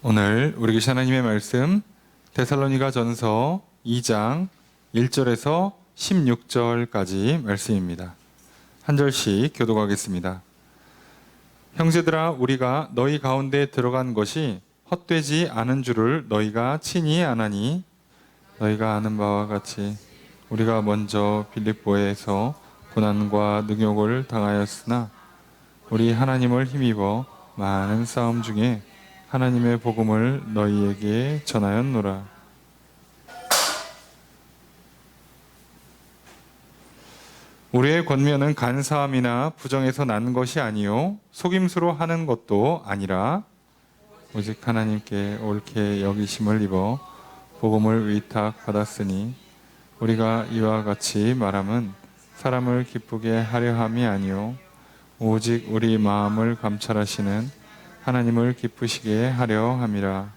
오늘 우리 계신 하나님의 말씀 데살로니가 전서 2장 1절에서 16절까지 말씀입니다. 한 절씩 교독하겠습니다. 형제들아, 우리가 너희 가운데 들어간 것이 헛되지 않은 줄을 너희가 친히 아나니, 너희가 아는 바와 같이 우리가 먼저 빌립보에서 고난과 능욕을 당하였으나 우리 하나님을 힘입어 많은 싸움 중에 하나님의 복음을 너희에게 전하였노라. 우리의 권면은 간사함이나 부정에서 난 것이 아니요 속임수로 하는 것도 아니라 오직 하나님께 옳게 여기심을 입어 복음을 위탁받았으니 우리가 이와 같이 말함은 사람을 기쁘게 하려 함이 아니요 오직 우리 마음을 감찰하시는 하나님을 기쁘시게 하려 함이라.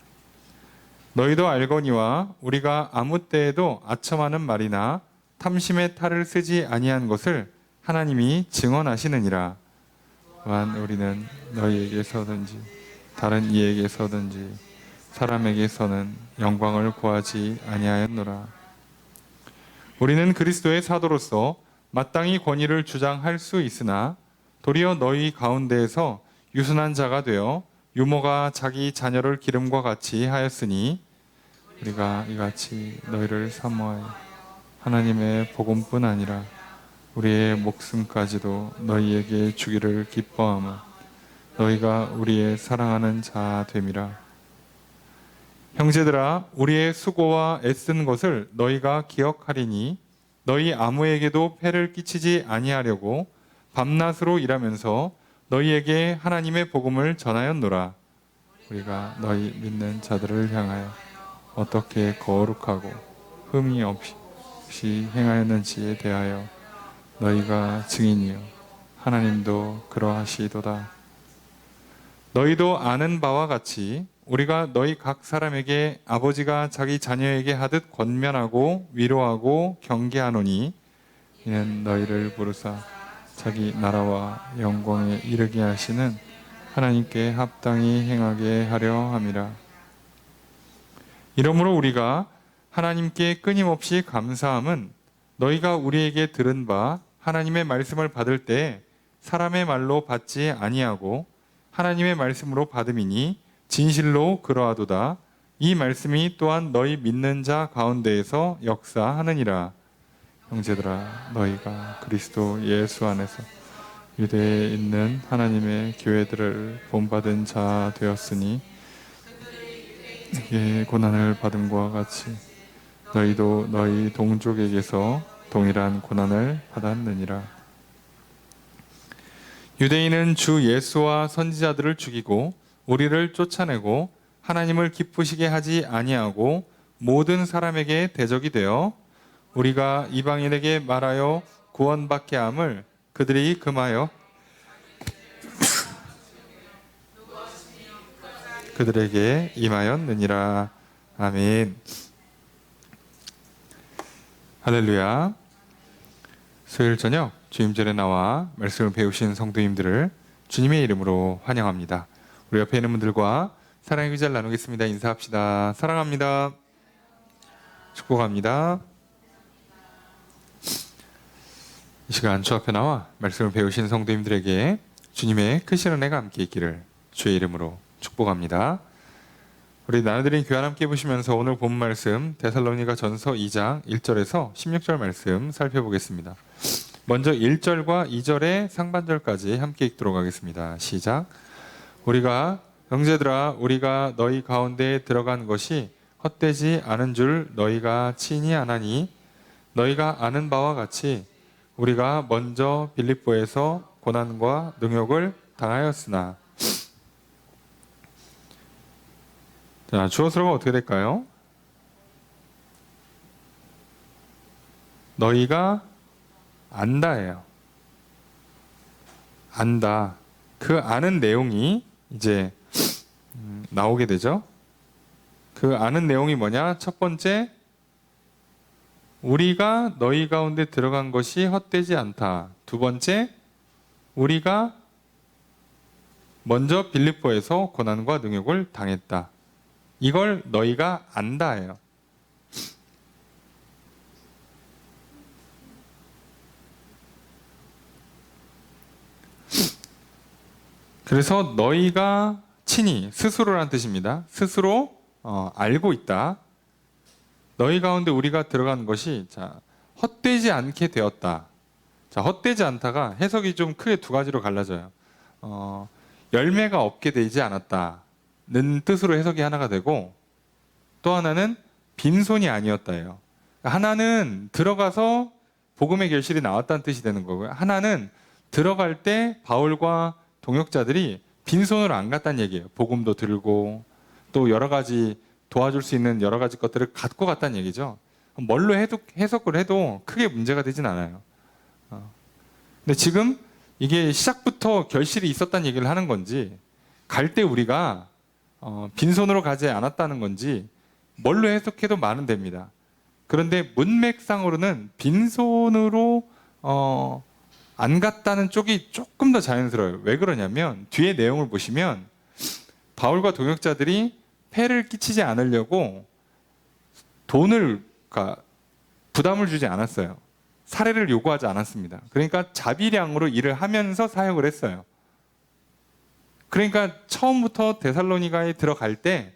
너희도 알거니와 우리가 아무 때에도 아첨하는 말이나 탐심의 탈을 쓰지 아니한 것을 하나님이 증언하시느니라. 또한 우리는 너희에게서든지 다른 이에게서든지 사람에게서는 영광을 구하지 아니하였노라. 우리는 그리스도의 사도로서 마땅히 권위를 주장할 수 있으나 도리어 너희 가운데에서 유순한 자가 되어 유모가 자기 자녀를 기름과 같이 하였으니 우리가 이같이 너희를 사모하여 하나님의 복음뿐 아니라 우리의 목숨까지도 너희에게 주기를 기뻐하며 너희가 우리의 사랑하는 자 됨이라. 형제들아, 우리의 수고와 애쓴 것을 너희가 기억하리니 너희 아무에게도 폐를 끼치지 아니하려고 밤낮으로 일하면서 너희에게 하나님의 복음을 전하였노라. 우리가 너희 믿는 자들을 향하여 어떻게 거룩하고 흠이 없이 행하였는지에 대하여 너희가 증인이요 하나님도 그러하시도다. 너희도 아는 바와 같이 우리가 너희 각 사람에게 아버지가 자기 자녀에게 하듯 권면하고 위로하고 경계하노니 이는 너희를 부르사 자기 나라와 영광에 이르게 하시는 하나님께 합당히 행하게 하려 함이라. 이러므로 우리가 하나님께 끊임없이 감사함은 너희가 우리에게 들은 바 하나님의 말씀을 받을 때 사람의 말로 받지 아니하고 하나님의 말씀으로 받음이니 진실로 그러하도다. 이 말씀이 또한 너희 믿는 자 가운데에서 역사하느니라. 형제들아, 너희가 그리스도 예수 안에서 유대에 있는 하나님의 교회들을 본받은 자 되었으니 이게 고난을 받음과 같이 너희도 너희 동족에게서 동일한 고난을 받았느니라. 유대인은 주 예수와 선지자들을 죽이고 우리를 쫓아내고 하나님을 기쁘시게 하지 아니하고 모든 사람에게 대적이 되어 우리가 이방인에게 말하여 구원받게 함을 그들이 금하여 그들에게 임하였느니라. 아멘. 할렐루야. 수요일 저녁 주임절에 나와 말씀을 배우신 성도님들을 주님의 이름으로 환영합니다. 우리 옆에 있는 분들과 사랑의 기자를 나누겠습니다. 인사합시다. 사랑합니다. 축복합니다. 이 시간 주 앞에 나와 말씀을 배우신 성도님들에게 주님의 크신 은혜가 함께 있기를 주의 이름으로 축복합니다. 우리 나눠드린 교환 함께 보시면서 오늘 본 말씀 데살로니가 전서 2장 1절에서 16절 말씀 살펴보겠습니다. 먼저 1절과 2절의 상반절까지 함께 읽도록 하겠습니다. 시작. 형제들아, 우리가 너희 가운데 들어간 것이 헛되지 않은 줄 너희가 친히 아나니 너희가 아는 바와 같이 우리가 먼저 빌립보에서 고난과 능욕을 당하였으나. 자, 주어스로가 어떻게 될까요? 너희가 안다예요. 안다. 그 아는 내용이 이제 나오게 되죠. 그 아는 내용이 뭐냐? 첫 번째, 우리가 너희 가운데 들어간 것이 헛되지 않다. 두 번째, 우리가 먼저 빌립보에서 고난과 능욕을 당했다. 이걸 너희가 안다예요. 그래서 너희가 친히, 스스로라는 뜻입니다. 스스로 알고 있다. 너희 가운데 우리가 들어간 것이 헛되지 않게 되었다. 헛되지 않다가 해석이 좀 크게 두 가지로 갈라져요. 열매가 없게 되지 않았다는 뜻으로 해석이 하나가 되고, 또 하나는 빈손이 아니었다예요. 하나는 들어가서 복음의 결실이 나왔다는 뜻이 되는 거고요. 하나는 들어갈 때 바울과 동역자들이 빈손으로 안 갔다는 얘기예요. 복음도 들고 또 여러 가지 도와줄 수 있는 여러 가지 것들을 갖고 갔다는 얘기죠. 뭘로 해석을 해도 크게 문제가 되진 않아요. 근데 지금 이게 시작부터 결실이 있었다는 얘기를 하는 건지, 갈 때 우리가 빈손으로 가지 않았다는 건지 뭘로 해석해도 말은 됩니다. 그런데 문맥상으로는 빈손으로 안 갔다는 쪽이 조금 더 자연스러워요. 왜 그러냐면 뒤에 내용을 보시면 바울과 동역자들이 폐를 끼치지 않으려고 돈을, 부담을 주지 않았어요. 사례를 요구하지 않았습니다. 그러니까 자비량으로 일을 하면서 사역을 했어요. 그러니까 처음부터 데살로니가에 들어갈 때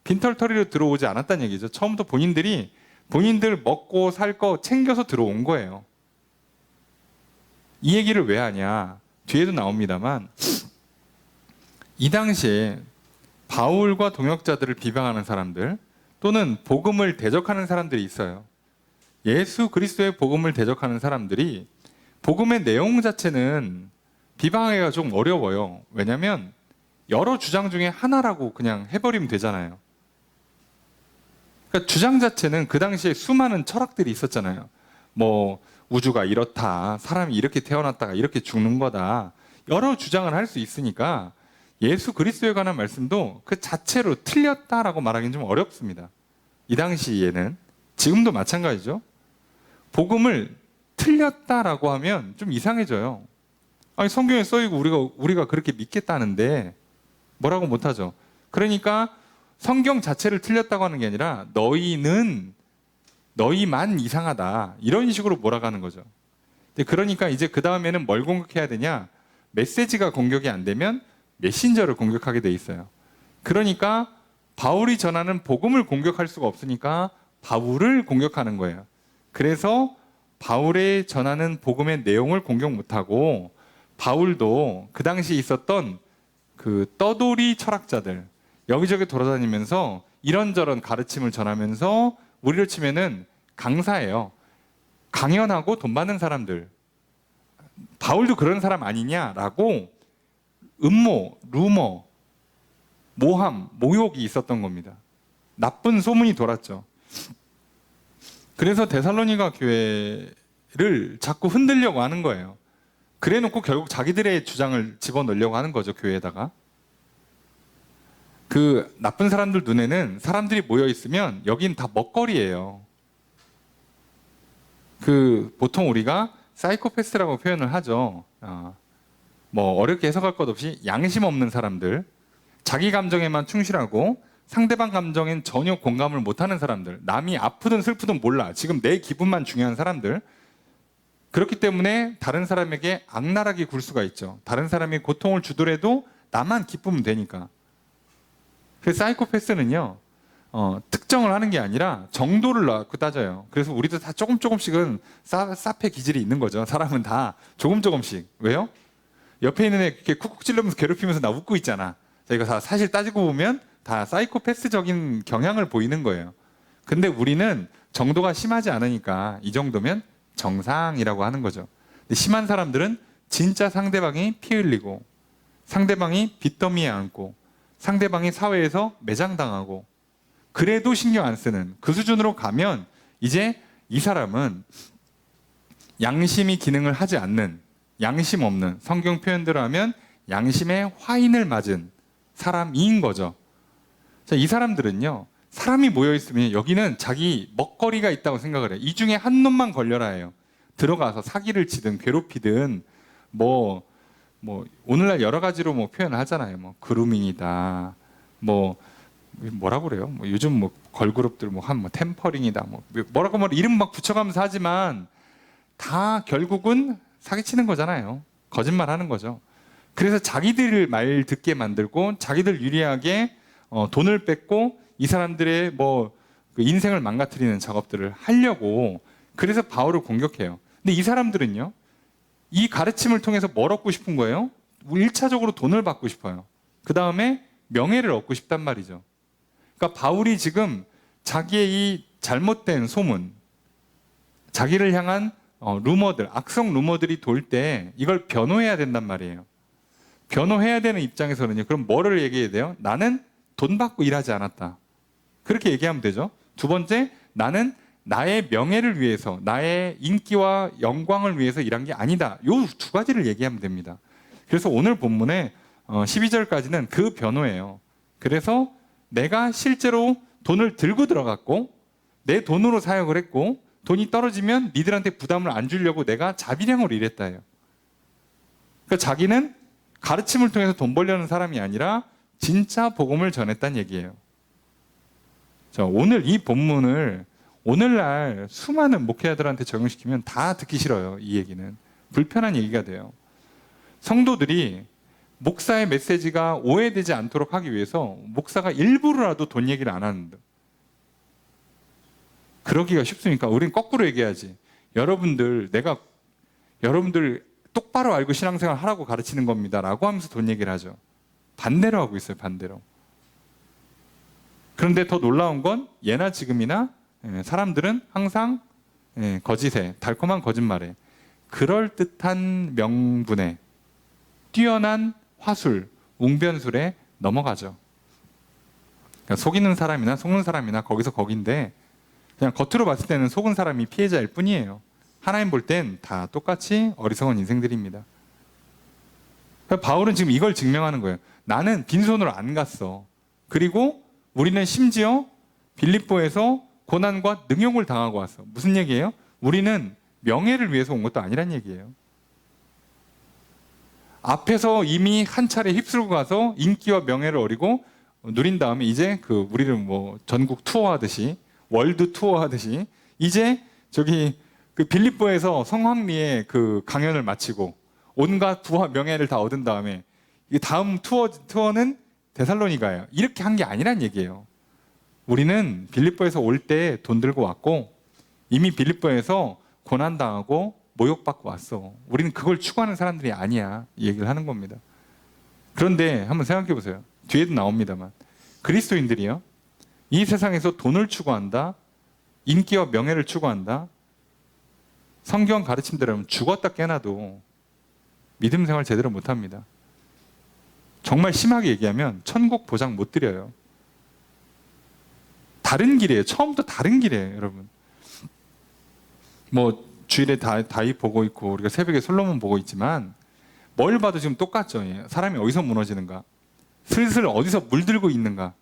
빈털터리로 들어오지 않았다는 얘기죠. 처음부터 본인들 먹고 살 거 챙겨서 들어온 거예요. 이 얘기를 왜 하냐? 뒤에도 나옵니다만, 이 당시에 바울과 동역자들을 비방하는 사람들 또는 복음을 대적하는 사람들이 있어요. 예수 그리스도의 복음을 대적하는 사람들이 복음의 내용 자체는 비방하기가 좀 어려워요. 왜냐하면 여러 주장 중에 하나라고 그냥 해버리면 되잖아요. 그러니까 주장 자체는 그 당시에 수많은 철학들이 있었잖아요. 뭐 우주가 이렇다, 사람이 이렇게 태어났다가 이렇게 죽는 거다, 여러 주장을 할 수 있으니까 예수 그리스도에 관한 말씀도 그 자체로 틀렸다라고 말하기는 좀 어렵습니다. 이 당시에는, 지금도 마찬가지죠. 복음을 틀렸다라고 하면 좀 이상해져요. 아니 성경에 써있고 우리가 그렇게 믿겠다는데 뭐라고 못하죠. 그러니까 성경 자체를 틀렸다고 하는 게 아니라 너희만 이상하다, 이런 식으로 몰아가는 거죠. 그러니까 이제 그 다음에는 뭘 공격해야 되냐? 메시지가 공격이 안 되면 메신저를 공격하게 돼 있어요. 그러니까 바울이 전하는 복음을 공격할 수가 없으니까 바울을 공격하는 거예요. 그래서 바울의 전하는 복음의 내용을 공격 못하고, 바울도 그 당시 있었던 그 떠돌이 철학자들 여기저기 돌아다니면서 이런저런 가르침을 전하면서, 우리로 치면은 강사예요. 강연하고 돈 받는 사람들. 바울도 그런 사람 아니냐라고 음모, 루머, 모함, 모욕이 있었던 겁니다. 나쁜 소문이 돌았죠. 그래서 데살로니가 교회를 자꾸 흔들려고 하는 거예요. 그래놓고 결국 자기들의 주장을 집어넣으려고 하는 거죠, 교회에다가. 그 나쁜 사람들 눈에는 사람들이 모여 있으면 여긴 다 먹거리예요. 보통 우리가 사이코패스라고 표현을 하죠. 뭐 어렵게 해석할 것 없이 양심 없는 사람들, 자기 감정에만 충실하고 상대방 감정엔 전혀 공감을 못하는 사람들, 남이 아프든 슬프든 몰라, 지금 내 기분만 중요한 사람들. 그렇기 때문에 다른 사람에게 악랄하게 굴 수가 있죠. 다른 사람이 고통을 주더라도 나만 기쁘면 되니까. 그래서 사이코패스는요, 특정을 하는 게 아니라 정도를 놓고 따져요. 그래서 우리도 다 조금씩은 사페 기질이 있는 거죠. 사람은 다 조금씩. 왜요? 옆에 있는 애 이렇게 쿡쿡 찔러면서 괴롭히면서 나 웃고 있잖아. 자, 이거 다 사실 따지고 보면 다 사이코패스적인 경향을 보이는 거예요. 근데 우리는 정도가 심하지 않으니까 이 정도면 정상이라고 하는 거죠. 근데 심한 사람들은 진짜 상대방이 피 흘리고, 상대방이 빚더미에 앉고, 상대방이 사회에서 매장당하고, 그래도 신경 안 쓰는 그 수준으로 가면 이제 이 사람은 양심이 기능을 하지 않는, 양심 없는, 성경 표현대로 하면 양심의 화인을 맞은 사람인 거죠. 자, 이 사람들은요, 사람이 모여있으면 여기는 자기 먹거리가 있다고 생각을 해요. 이 중에 한 놈만 걸려라 해요. 들어가서 사기를 치든 괴롭히든, 오늘날 여러 가지로 표현을 하잖아요. 그루밍이다, 뭐라고 그래요? 뭐 요즘 뭐 걸그룹들 뭐 템퍼링이다 뭐라고 이름 막 붙여가면서 하지만 다 결국은 사기치는 거잖아요. 거짓말 하는 거죠. 그래서 자기들 말 듣게 만들고 자기들 유리하게 돈을 뺏고 이 사람들의 그 인생을 망가뜨리는 작업들을 하려고 그래서 바울을 공격해요. 근데 이 사람들은요, 이 가르침을 통해서 뭘 얻고 싶은 거예요? 1차적으로 돈을 받고 싶어요. 그 다음에 명예를 얻고 싶단 말이죠. 그러니까 바울이 지금 자기의 이 잘못된 소문, 자기를 향한 루머들, 악성 루머들이 돌 때 이걸 변호해야 된단 말이에요. 변호해야 되는 입장에서는요, 그럼 뭐를 얘기해야 돼요? 나는 돈 받고 일하지 않았다. 그렇게 얘기하면 되죠. 두 번째, 나는 나의 명예를 위해서, 나의 인기와 영광을 위해서 일한 게 아니다. 요 두 가지를 얘기하면 됩니다. 그래서 오늘 본문에 12절까지는 그 변호예요. 그래서 내가 실제로 돈을 들고 들어갔고 내 돈으로 사역을 했고 돈이 떨어지면 니들한테 부담을 안 주려고 내가 자비량으로 일했다예요. 그러니까 자기는 가르침을 통해서 돈 벌려는 사람이 아니라 진짜 복음을 전했다는 얘기예요. 자, 오늘 이 본문을 오늘날 수많은 목회자들한테 적용시키면 다 듣기 싫어요. 이 얘기는 불편한 얘기가 돼요. 성도들이 목사의 메시지가 오해되지 않도록 하기 위해서 목사가 일부러라도 돈 얘기를 안 하는데, 그러기가 쉽습니까? 우린 거꾸로 얘기하지. 여러분들 똑바로 알고 신앙생활 하라고 가르치는 겁니다 라고 하면서 돈 얘기를 하죠. 반대로 하고 있어요. 반대로. 그런데 더 놀라운 건 예나 지금이나 사람들은 항상 거짓에, 달콤한 거짓말에, 그럴듯한 명분에, 뛰어난 화술, 웅변술에 넘어가죠. 그러니까 속이는 사람이나 속는 사람이나 거기서 거긴데 그냥 겉으로 봤을 때는 속은 사람이 피해자일 뿐이에요. 하나님 볼 땐 다 똑같이 어리석은 인생들입니다. 그러니까 바울은 지금 이걸 증명하는 거예요. 나는 빈손으로 안 갔어. 그리고 우리는 심지어 빌립보에서 고난과 능욕을 당하고 왔어. 무슨 얘기예요? 우리는 명예를 위해서 온 것도 아니란 얘기예요. 앞에서 이미 한 차례 휩쓸고 가서 인기와 명예를 얻고 누린 다음에 이제 우리는 전국 투어하듯이, 월드 투어하듯이 이제 저기 빌립보에서 성황리에 강연을 마치고 온갖 부와 명예를 다 얻은 다음에 다음 투어는 데살로니가예요. 이렇게 한 게 아니란 얘기예요. 우리는 빌립보에서 올 때 돈 들고 왔고 이미 빌립보에서 고난당하고 모욕받고 왔어. 우리는 그걸 추구하는 사람들이 아니야. 이 얘기를 하는 겁니다. 그런데 한번 생각해 보세요. 뒤에도 나옵니다만 그리스도인들이요, 이 세상에서 돈을 추구한다, 인기와 명예를 추구한다, 성경 가르침대로는 죽었다 깨나도 믿음 생활 제대로 못합니다. 정말 심하게 얘기하면 천국 보장 못 드려요. 다른 길이에요. 처음부터 다른 길이에요, 여러분. 주일에 다윗 보고 있고 우리가 새벽에 솔로몬 보고 있지만 뭘 봐도 지금 똑같죠. 사람이 어디서 무너지는가, 슬슬 어디서 물들고 있는가,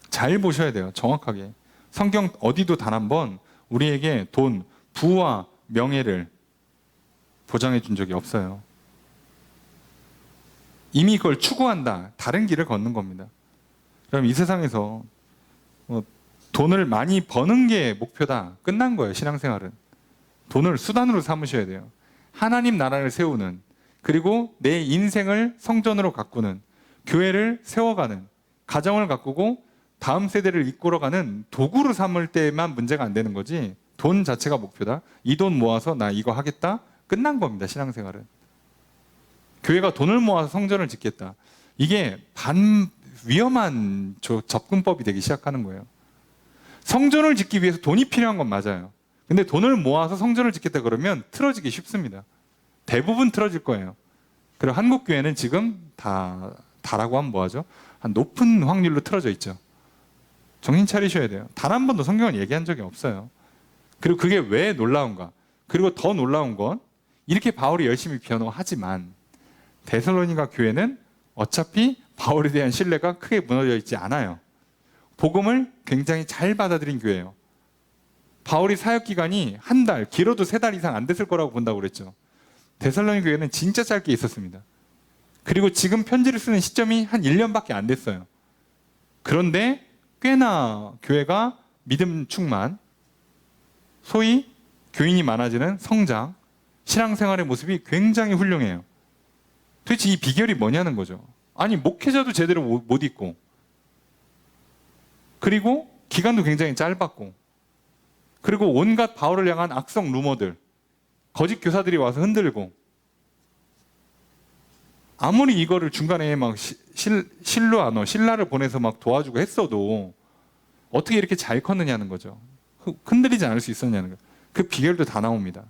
잘 보셔야 돼요. 정확하게. 성경 어디도 단 한 번 우리에게 돈, 부와 명예를 보장해 준 적이 없어요. 이미 그걸 추구한다, 다른 길을 걷는 겁니다. 그럼 이 세상에서 돈을 많이 버는 게 목표다, 끝난 거예요. 신앙생활은 돈을 수단으로 삼으셔야 돼요. 하나님 나라를 세우는, 그리고 내 인생을 성전으로 가꾸는, 교회를 세워가는, 가정을 가꾸고 다음 세대를 이끌어가는 도구로 삼을 때만 문제가 안 되는 거지, 돈 자체가 목표다, 이 돈 모아서 나 이거 하겠다, 끝난 겁니다. 신앙생활은. 교회가 돈을 모아서 성전을 짓겠다, 이게 위험한 접근법이 되기 시작하는 거예요. 성전을 짓기 위해서 돈이 필요한 건 맞아요. 근데 돈을 모아서 성전을 짓겠다 그러면 틀어지기 쉽습니다. 대부분 틀어질 거예요. 그리고 한국 교회는 지금 다라고 하면 뭐하죠? 한 높은 확률로 틀어져 있죠. 정신 차리셔야 돼요. 단 한 번도 성경을 얘기한 적이 없어요. 그리고 그게 왜 놀라운가? 그리고 더 놀라운 건 이렇게 바울이 열심히 변호하지만 데살로니가 교회는 어차피 바울에 대한 신뢰가 크게 무너져 있지 않아요. 복음을 굉장히 잘 받아들인 교회예요. 바울이 사역 기간이 한 달, 길어도 3달 이상 안 됐을 거라고 본다고 그랬죠. 데살로니 교회는 진짜 짧게 있었습니다. 그리고 지금 편지를 쓰는 시점이 한 1년밖에 안 됐어요. 그런데 꽤나 교회가 믿음 충만, 소위 교인이 많아지는 성장, 신앙생활의 모습이 굉장히 훌륭해요. 도대체 이 비결이 뭐냐는 거죠. 아니, 목회자도 제대로 못 있고, 그리고 기간도 굉장히 짧았고, 그리고 온갖 바울을 향한 악성 루머들, 거짓 교사들이 와서 흔들고, 아무리 이거를 중간에 막 신라를 보내서 막 도와주고 했어도 어떻게 이렇게 잘 컸느냐는 거죠. 흔들리지 않을 수 있었냐는 거예요. 그 비결도 다 나옵니다.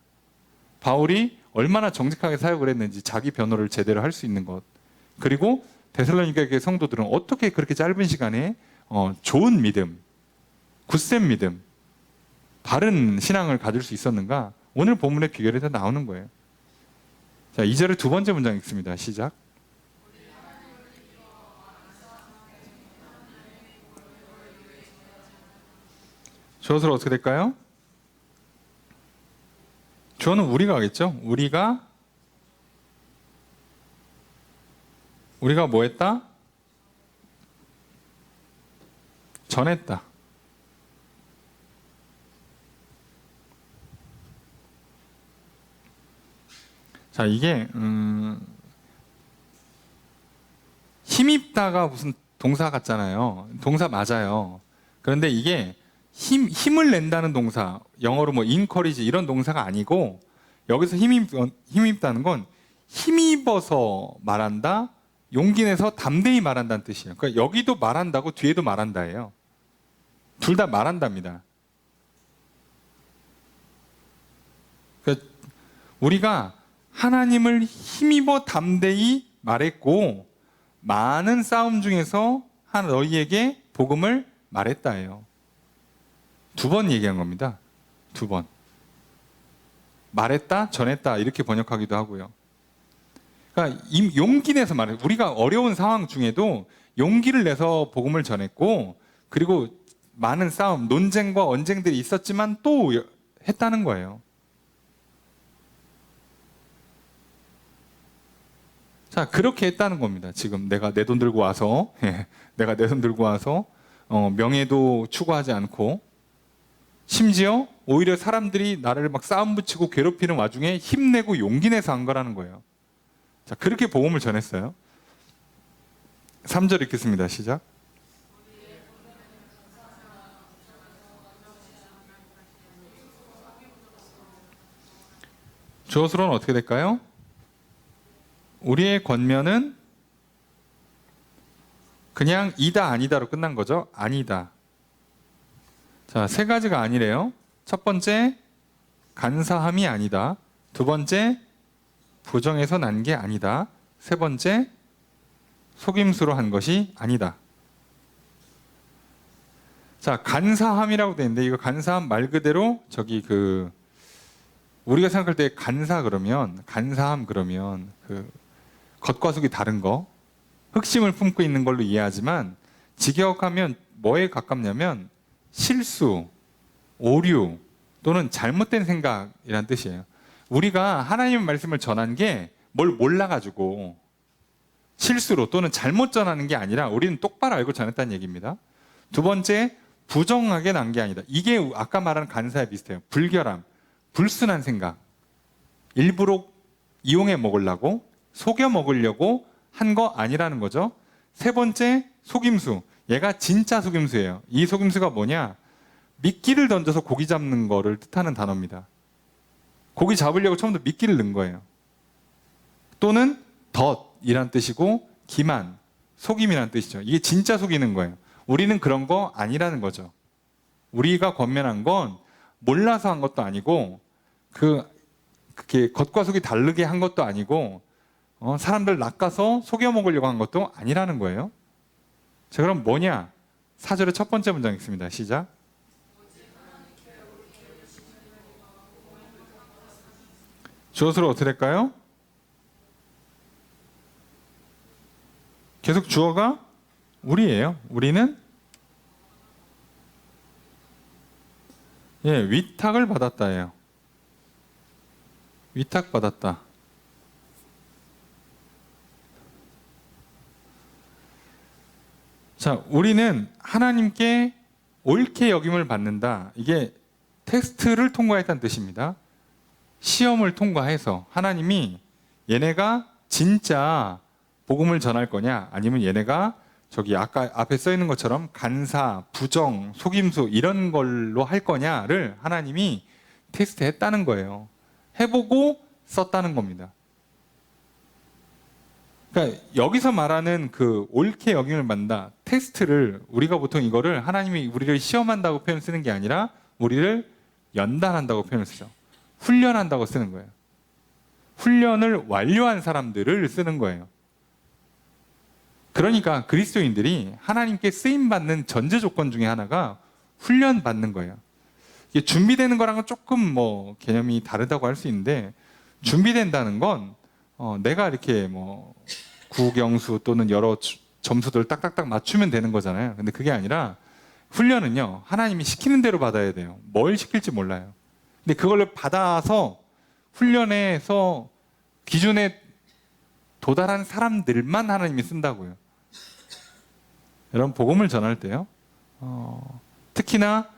바울이 얼마나 정직하게 사역을 했는지 자기 변호를 제대로 할 수 있는 것, 그리고 데살로니가 성도들은 어떻게 그렇게 짧은 시간에 좋은 믿음, 굳센 믿음, 바른 신앙을 가질 수 있었는가, 오늘 본문의 비결이 다 나오는 거예요. 자, 2절의 두 번째 문장 읽습니다. 시작. 주어서로 어떻게 될까요? 주어는 우리가 하겠죠. 우리가 뭐 했다? 전했다. 자, 이게 힘입다가 무슨 동사 같잖아요. 동사 맞아요. 그런데 이게 힘을 낸다는 동사, 영어로 뭐 encourage 이런 동사가 아니고, 여기서 힘입다는 건 힘입어서 말한다, 용기 내서 담대히 말한다는 뜻이에요. 그러니까 여기도 말한다고 뒤에도 말한다예요. 둘 다 말한답니다. 그러니까 우리가 하나님을 힘입어 담대히 말했고, 많은 싸움 중에서 너희에게 복음을 말했다예요. 두 번 얘기한 겁니다. 두 번. 말했다, 전했다 이렇게 번역하기도 하고요. 그러니까 용기 내서 말해. 우리가 어려운 상황 중에도 용기를 내서 복음을 전했고, 그리고 많은 싸움, 논쟁과 언쟁들이 있었지만 또 했다는 거예요. 자, 그렇게 했다는 겁니다. 지금 내가 내 돈 들고 와서 명예도 추구하지 않고, 심지어 오히려 사람들이 나를 막 싸움 붙이고 괴롭히는 와중에 힘내고 용기 내서 한 거라는 거예요. 자, 그렇게 복음을 전했어요. 3절 읽겠습니다. 시작. 주어수로는 어떻게 될까요? 우리의 권면은 그냥 이다 아니다로 끝난 거죠. 아니다. 자, 세 가지가 아니래요. 첫 번째, 간사함이 아니다. 두 번째, 부정에서 난 게 아니다. 세 번째, 속임수로 한 것이 아니다. 자, 간사함이라고 되어 있는데, 이거 간사함 말 그대로 우리가 생각할 때 간사함 그러면 겉과 속이 다른 거, 흑심을 품고 있는 걸로 이해하지만, 직역하면 뭐에 가깝냐면 실수, 오류 또는 잘못된 생각이란 뜻이에요. 우리가 하나님의 말씀을 전한 게 뭘 몰라가지고 실수로 또는 잘못 전하는 게 아니라 우리는 똑바로 알고 전했다는 얘기입니다. 두 번째, 부정하게 난 게 아니다. 이게 아까 말한 간사에 비슷해요. 불결함, 불순한 생각, 일부러 이용해 먹으려고, 속여 먹으려고 한 거 아니라는 거죠. 세 번째, 속임수. 얘가 진짜 속임수예요. 이 속임수가 뭐냐? 미끼를 던져서 고기 잡는 거를 뜻하는 단어입니다. 고기 잡으려고 처음부터 미끼를 넣은 거예요. 또는 덫이란 뜻이고, 기만, 속임이란 뜻이죠. 이게 진짜 속이는 거예요. 우리는 그런 거 아니라는 거죠. 우리가 권면한 건 몰라서 한 것도 아니고, 그게 겉과 속이 다르게 한 것도 아니고, 사람들 낚아서 속여 먹으려고 한 것도 아니라는 거예요. 자, 그럼 뭐냐? 4절의 첫 번째 문장 읽습니다. 시작. 주어수로 어떻게 될까요? 계속 주어가 우리예요. 우리는 위탁을 받았다예요. 위탁받았다. 자, 우리는 하나님께 옳게 여김을 받는다. 이게 테스트를 통과했다는 뜻입니다. 시험을 통과해서 하나님이 얘네가 진짜 복음을 전할 거냐, 아니면 얘네가 저기 아까 앞에 써 있는 것처럼 간사, 부정, 속임수 이런 걸로 할 거냐를 하나님이 테스트했다는 거예요. 해보고 썼다는 겁니다. 그러니까 여기서 말하는 그 옳게 여김을 받는다, 테스트를 우리가 보통 이거를 하나님이 우리를 시험한다고 표현 쓰는 게 아니라 우리를 연단한다고 표현을 쓰죠. 훈련한다고 쓰는 거예요. 훈련을 완료한 사람들을 쓰는 거예요. 그러니까 그리스도인들이 하나님께 쓰임받는 전제 조건 중에 하나가 훈련받는 거예요. 이게 준비되는 거랑은 조금 뭐 개념이 다르다고 할 수 있는데, 준비된다는 건 내가 이렇게 뭐 국영수 또는 여러 점수들을 딱딱딱 맞추면 되는 거잖아요. 근데 그게 아니라 훈련은요, 하나님이 시키는 대로 받아야 돼요. 뭘 시킬지 몰라요. 근데 그걸 받아서 훈련해서 기준에 도달한 사람들만 하나님이 쓴다고요. 여러분, 복음을 전할 때요, 특히나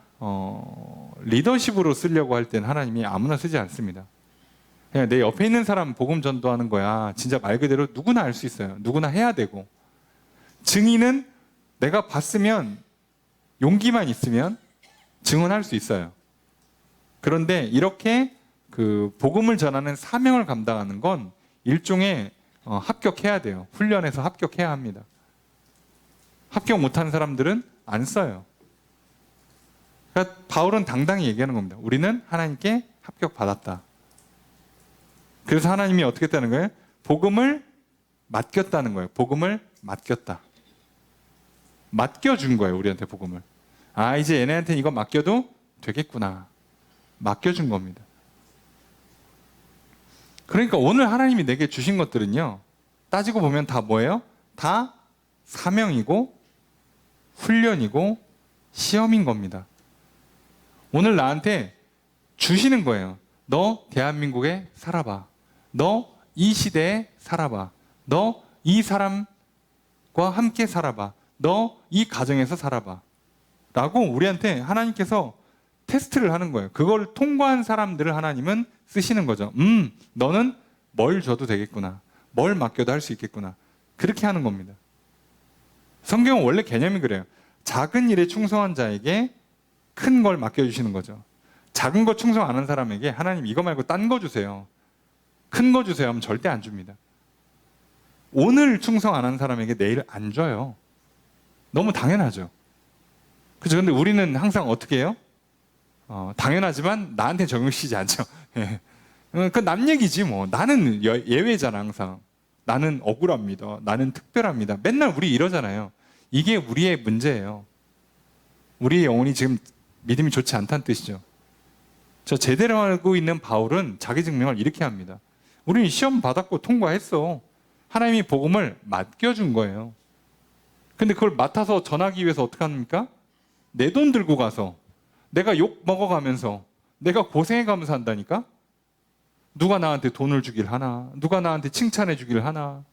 리더십으로 쓰려고 할 때는 하나님이 아무나 쓰지 않습니다. 그냥 내 옆에 있는 사람 복음 전도하는 거야. 진짜 말 그대로 누구나 알 수 있어요. 누구나 해야 되고, 증인은 내가 봤으면, 용기만 있으면 증언할 수 있어요. 그런데 이렇게 그 복음을 전하는 사명을 감당하는 건 일종의 합격해야 돼요. 훈련해서 합격해야 합니다. 합격 못하는 사람들은 안 써요. 그러니까 바울은 당당히 얘기하는 겁니다. 우리는 하나님께 합격받았다. 그래서 하나님이 어떻게 했다는 거예요? 복음을 맡겼다는 거예요. 복음을 맡겼다. 맡겨준 거예요. 우리한테 복음을. 아, 이제 얘네한테 이거 맡겨도 되겠구나. 맡겨준 겁니다. 그러니까 오늘 하나님이 내게 주신 것들은요, 따지고 보면 다 뭐예요? 다 사명이고 훈련이고 시험인 겁니다. 오늘 나한테 주시는 거예요. 너 대한민국에 살아봐. 너 이 시대에 살아봐. 너 이 사람과 함께 살아봐. 너 이 가정에서 살아봐. 라고 우리한테 하나님께서 테스트를 하는 거예요. 그걸 통과한 사람들을 하나님은 쓰시는 거죠. 너는 뭘 줘도 되겠구나. 뭘 맡겨도 할 수 있겠구나. 그렇게 하는 겁니다. 성경은 원래 개념이 그래요. 작은 일에 충성한 자에게 큰 걸 맡겨주시는 거죠. 작은 거 충성 안 한 사람에게 하나님 이거 말고 딴 거 주세요. 큰 거 주세요 하면 절대 안 줍니다. 오늘 충성 안 한 사람에게 내일 안 줘요. 너무 당연하죠. 그죠? 근데 우리는 항상 어떻게 해요? 당연하지만 나한테 적용시키지 않죠. 예. 그 남 얘기지 뭐. 나는 예외잖아 항상. 나는 억울합니다. 나는 특별합니다. 맨날 우리 이러잖아요. 이게 우리의 문제예요. 우리의 영혼이 지금 믿음이 좋지 않다는 뜻이죠. 저 제대로 알고 있는 바울은 자기 증명을 이렇게 합니다. 우리는 시험 받았고 통과했어. 하나님이 복음을 맡겨준 거예요. 근데 그걸 맡아서 전하기 위해서 어떻게 합니까? 내 돈 들고 가서 내가 욕 먹어가면서 내가 고생해가면서 한다니까? 누가 나한테 돈을 주길 하나? 누가 나한테 칭찬해 주길 하나?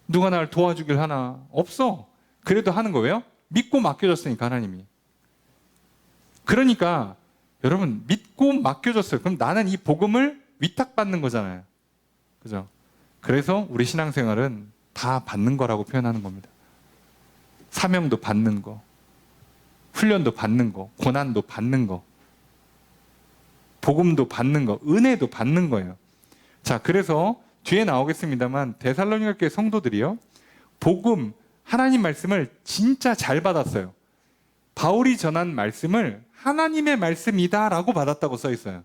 누가 나를 도와주길 하나? 없어. 그래도 하는 거예요? 믿고 맡겨줬으니까 하나님이. 그러니까 여러분 믿고 맡겨줬어요. 그럼 나는 이 복음을 위탁받는 거잖아요. 그죠? 그래서 우리 신앙생활은 다 받는 거라고 표현하는 겁니다. 사명도 받는 거, 훈련도 받는 거, 고난도 받는 거, 복음도 받는 거, 은혜도 받는 거예요. 자, 그래서 뒤에 나오겠습니다만 데살로니가 교회 성도들이요, 복음, 하나님 말씀을 진짜 잘 받았어요. 바울이 전한 말씀을 하나님의 말씀이다라고 받았다고 써 있어요.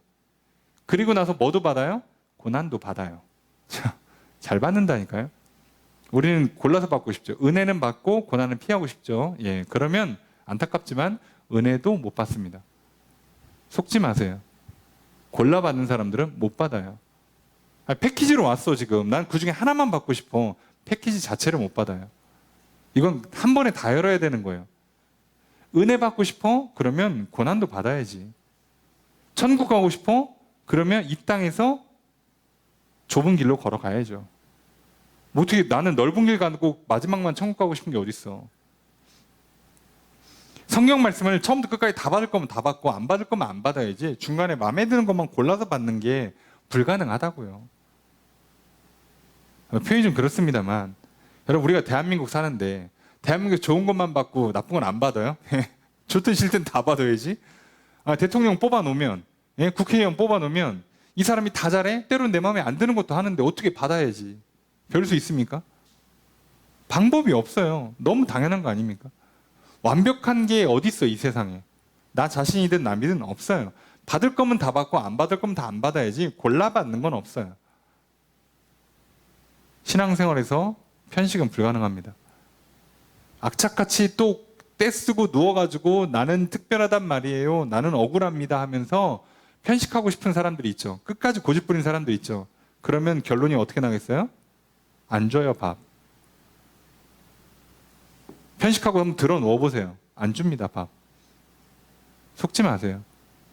그리고 나서 뭐도 받아요? 고난도 받아요. 자, 잘 받는다니까요. 우리는 골라서 받고 싶죠. 은혜는 받고 고난은 피하고 싶죠. 예, 그러면 안타깝지만 은혜도 못 받습니다. 속지 마세요. 골라받는 사람들은 못 받아요. 패키지로 왔어 지금. 난 그 중에 하나만 받고 싶어. 패키지 자체를 못 받아요. 이건 한 번에 다 열어야 되는 거예요. 은혜 받고 싶어? 그러면 고난도 받아야지. 천국 가고 싶어? 그러면 이 땅에서 좁은 길로 걸어가야죠. 뭐 어떻게 나는 넓은 길 가고 마지막만 천국 가고 싶은 게 어딨어. 성경 말씀을 처음부터 끝까지 다 받을 거면 다 받고 안 받을 거면 안 받아야지 중간에 마음에 드는 것만 골라서 받는 게 불가능하다고요. 표현이 좀 그렇습니다만 여러분 우리가 대한민국 사는데 대한민국 좋은 것만 받고 나쁜 건 안 받아요? 좋든 싫든 다 받아야지. 대통령 뽑아놓으면 국회의원 뽑아놓으면 이 사람이 다 잘해? 때로는 내 마음에 안 드는 것도 하는데 어떻게 받아야지. 별 수 있습니까? 방법이 없어요. 너무 당연한 거 아닙니까? 완벽한 게 어디 있어 이 세상에. 나 자신이든 남이든 없어요. 받을 거면 다 받고 안 받을 거면 다 안 받아야지 골라받는 건 없어요. 신앙생활에서 편식은 불가능합니다. 악착같이 또 떼쓰고 누워가지고 나는 특별하단 말이에요. 나는 억울합니다 하면서 편식하고 싶은 사람들이 있죠. 끝까지 고집 부린 사람들이 있죠. 그러면 결론이 어떻게 나겠어요? 안 줘요 밥. 편식하고 한번 들어 누워보세요. 안 줍니다 밥. 속지 마세요.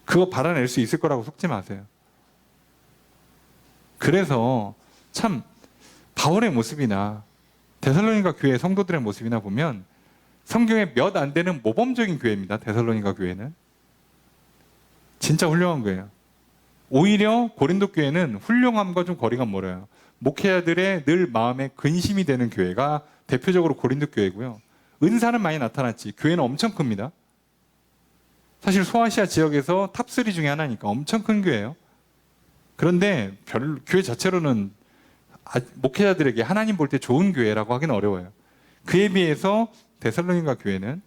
그거 받아낼 수 있을 거라고 속지 마세요. 그래서 참 바울의 모습이나 데살로니가 교회 성도들의 모습이나 보면 성경에 몇 안 되는 모범적인 교회입니다. 데살로니가 교회는. 진짜 훌륭한 거예요. 오히려 고린도 교회는 훌륭함과 좀 거리가 멀어요. 목회자들의 늘 마음에 근심이 되는 교회가 대표적으로 고린도 교회고요. 은사는 많이 나타났지 교회는 엄청 큽니다. 사실 소아시아 지역에서 탑3 중에 하나니까 엄청 큰 교회예요. 그런데 교회 자체로는 목회자들에게 하나님 볼 때 좋은 교회라고 하기는 어려워요. 그에 비해서 데살로니가 교회는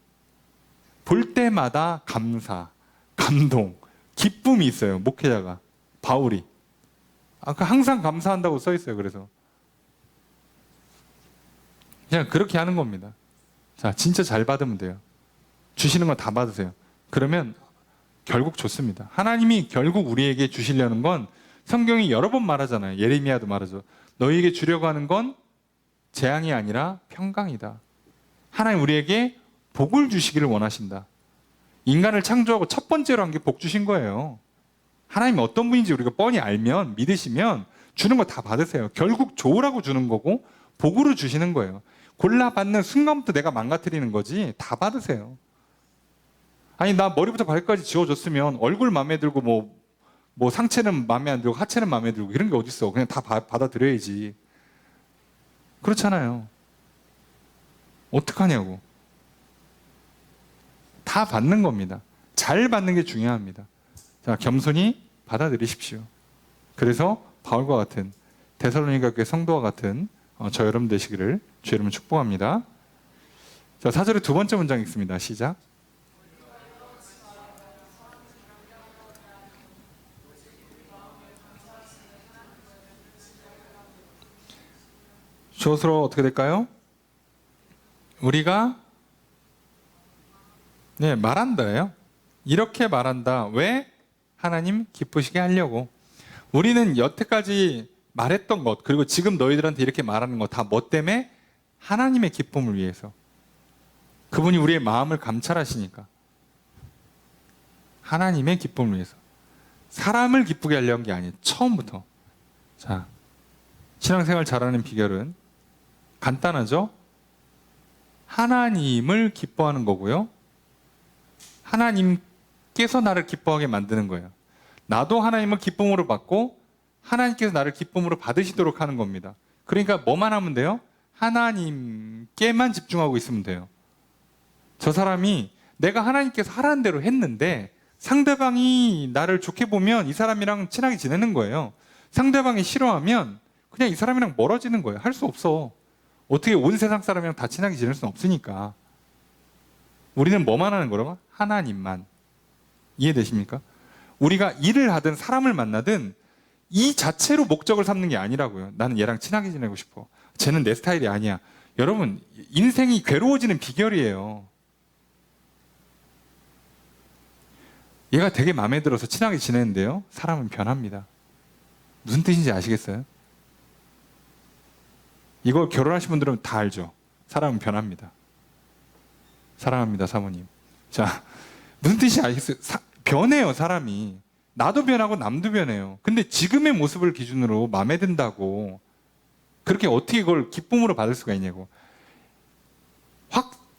볼 때마다 감사, 감동, 기쁨이 있어요. 목회자가 바울이 항상 감사한다고 써 있어요. 그래서 그냥 그렇게 하는 겁니다. 자, 진짜 잘 받으면 돼요. 주시는 건 다 받으세요. 그러면 결국 좋습니다. 하나님이 결국 우리에게 주시려는 건 성경이 여러 번 말하잖아요. 예레미야도 말하죠. 너희에게 주려고 하는 건 재앙이 아니라 평강이다. 하나님 우리에게 복을 주시기를 원하신다. 인간을 창조하고 첫 번째로 한 게 복 주신 거예요. 하나님이 어떤 분인지 우리가 뻔히 알면 믿으시면 주는 거 다 받으세요. 결국 좋으라고 주는 거고 복으로 주시는 거예요. 골라받는 순간부터 내가 망가뜨리는 거지 다 받으세요. 아니 나 머리부터 발까지 지워줬으면 얼굴 마음에 들고 뭐 상체는 마음에 안 들고 하체는 마음에 들고 이런 게 어딨어. 그냥 다 받아들여야지. 그렇잖아요. 어떡하냐고. 다 받는 겁니다. 잘 받는 게 중요합니다. 자, 겸손히 받아들이십시오. 그래서 바울과 같은 데살로니가 교회 성도와 같은 저 여러분 되시기를 주 이름으로 축복합니다. 자, 4절의 두 번째 문장 읽습니다. 시작. 주어서로 어떻게 될까요? 우리가 말한다예요. 이렇게 말한다. 왜? 하나님 기쁘시게 하려고. 우리는 여태까지 말했던 것 그리고 지금 너희들한테 이렇게 말하는 것 다 뭐 때문에? 하나님의 기쁨을 위해서. 그분이 우리의 마음을 감찰하시니까. 하나님의 기쁨을 위해서. 사람을 기쁘게 하려는 게 아니에요. 처음부터. 자, 신앙생활 잘하는 비결은 간단하죠? 하나님을 기뻐하는 거고요. 하나님께서 나를 기뻐하게 만드는 거예요. 나도 하나님을 기쁨으로 받고 하나님께서 나를 기쁨으로 받으시도록 하는 겁니다. 그러니까 뭐만 하면 돼요? 하나님께만 집중하고 있으면 돼요. 저 사람이 내가 하나님께서 하라는 대로 했는데 상대방이 나를 좋게 보면 이 사람이랑 친하게 지내는 거예요. 상대방이 싫어하면 그냥 이 사람이랑 멀어지는 거예요. 할 수 없어. 어떻게 온 세상 사람이랑 다 친하게 지낼 수는 없으니까. 우리는 뭐만 하는 거라고? 하나님만. 이해되십니까? 우리가 일을 하든 사람을 만나든 이 자체로 목적을 삼는 게 아니라고요. 나는 얘랑 친하게 지내고 싶어. 쟤는 내 스타일이 아니야. 여러분, 인생이 괴로워지는 비결이에요. 얘가 되게 마음에 들어서 친하게 지내는데요. 사람은 변합니다. 무슨 뜻인지 아시겠어요? 이거 결혼하신 분들은 다 알죠. 사람은 변합니다. 사랑합니다, 사모님. 자, 무슨 뜻인지 아시겠어요? 변해요, 사람이. 나도 변하고 남도 변해요. 근데 지금의 모습을 기준으로 마음에 든다고 그렇게 어떻게 그걸 기쁨으로 받을 수가 있냐고.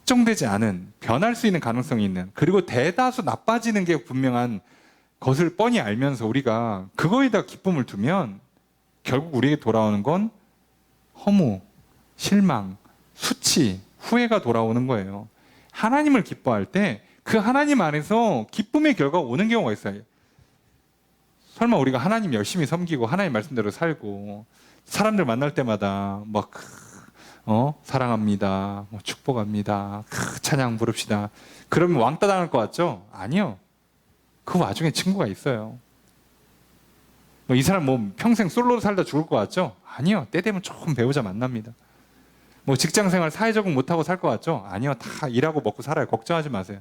확정되지 않은, 변할 수 있는 가능성이 있는, 그리고 대다수 나빠지는 게 분명한 것을 뻔히 알면서 우리가 그거에다 기쁨을 두면 결국 우리에게 돌아오는 건 허무, 실망, 수치, 후회가 돌아오는 거예요. 하나님을 기뻐할 때 그 하나님 안에서 기쁨의 결과가 오는 경우가 있어요. 설마 우리가 하나님 열심히 섬기고 하나님 말씀대로 살고 사람들 만날 때마다 막 사랑합니다, 축복합니다, 찬양 부릅시다, 그러면 왕따 당할 것 같죠? 아니요. 그 와중에 친구가 있어요. 이 사람 평생 솔로로 살다 죽을 것 같죠? 아니요. 때 되면 조금 배우자 만납니다. 직장생활 사회적응 못하고 살 것 같죠? 아니요. 다 일하고 먹고 살아요. 걱정하지 마세요.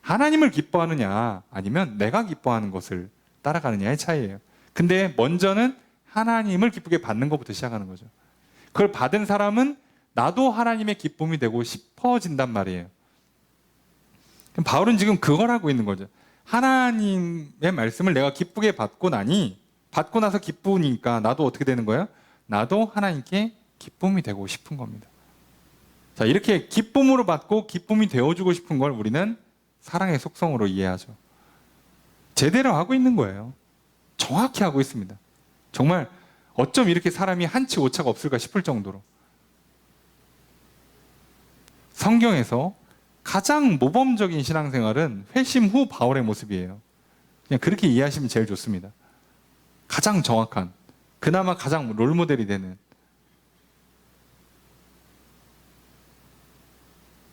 하나님을 기뻐하느냐 아니면 내가 기뻐하는 것을 따라가느냐의 차이예요. 근데 먼저는 하나님을 기쁘게 받는 것부터 시작하는 거죠. 그걸 받은 사람은 나도 하나님의 기쁨이 되고 싶어진단 말이에요. 바울은 지금 그걸 하고 있는 거죠. 하나님의 말씀을 내가 기쁘게 받고 나서 기쁘니까 나도 어떻게 되는 거예요? 나도 하나님께 기쁨이 되고 싶은 겁니다. 자, 이렇게 기쁨으로 받고 기쁨이 되어주고 싶은 걸 우리는 사랑의 속성으로 이해하죠. 제대로 하고 있는 거예요. 정확히 하고 있습니다. 정말 어쩜 이렇게 사람이 한치 오차가 없을까 싶을 정도로. 성경에서 가장 모범적인 신앙생활은 회심 후 바울의 모습이에요. 그냥 그렇게 이해하시면 제일 좋습니다. 가장 정확한, 그나마 가장 롤모델이 되는.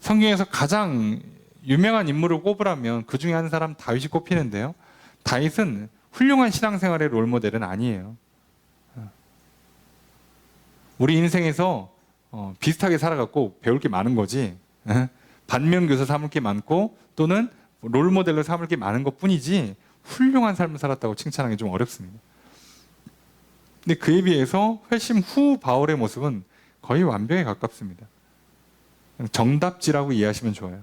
성경에서 가장 유명한 인물을 꼽으라면 그 중에 한 사람 다윗이 꼽히는데요. 다윗은 훌륭한 신앙생활의 롤모델은 아니에요. 우리 인생에서 비슷하게 살아갖고 배울 게 많은 거지, 반면교사 삼을 게 많고 또는 롤모델로 삼을 게 많은 것 뿐이지 훌륭한 삶을 살았다고 칭찬하기 좀 어렵습니다. 근데 그에 비해서 회심 후 바울의 모습은 거의 완벽에 가깝습니다. 정답지라고 이해하시면 좋아요.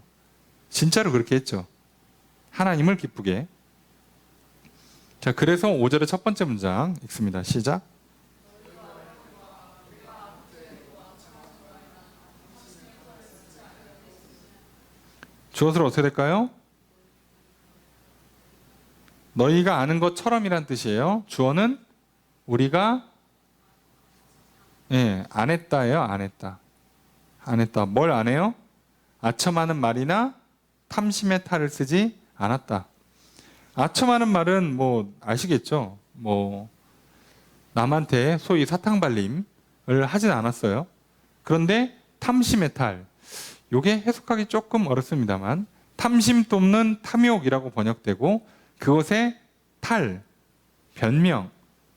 진짜로 그렇게 했죠. 하나님을 기쁘게. 자, 그래서 5절의 첫 번째 문장 읽습니다. 시작. 주어를 어떻게 될까요? 너희가 아는 것처럼이란 뜻이에요. 주어는 우리가 안 했다예요. 안 했다. 안 했다. 뭘 안 해요? 아첨하는 말이나 탐심의 탈을 쓰지 않았다. 아첨하는 말은 아시겠죠? 남한테 소위 사탕발림을 하진 않았어요. 그런데 탐심의 탈, 요게 해석하기 조금 어렵습니다만 탐심 돕는 탐욕이라고 번역되고 그것의 탈, 변명,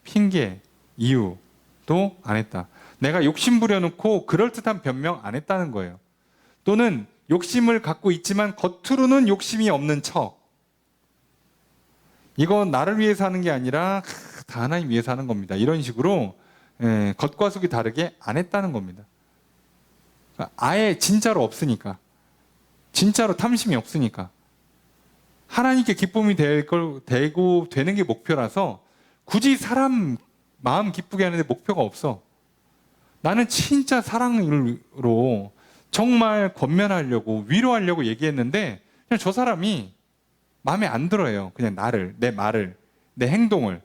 핑계, 이유도 안 했다. 내가 욕심 부려놓고 그럴듯한 변명 안 했다는 거예요. 또는 욕심을 갖고 있지만 겉으로는 욕심이 없는 척. 이거 나를 위해서 하는 게 아니라 다 하나님 위해서 하는 겁니다. 이런 식으로 겉과 속이 다르게 안 했다는 겁니다. 아예 진짜로 없으니까, 진짜로 탐심이 없으니까, 하나님께 기쁨이 되고 되는 게 목표라서 굳이 사람 마음 기쁘게 하는데 목표가 없어. 나는 진짜 사랑으로 정말 권면하려고 위로하려고 얘기했는데 그냥 저 사람이 마음에 안 들어요. 그냥 나를, 내 말을, 내 행동을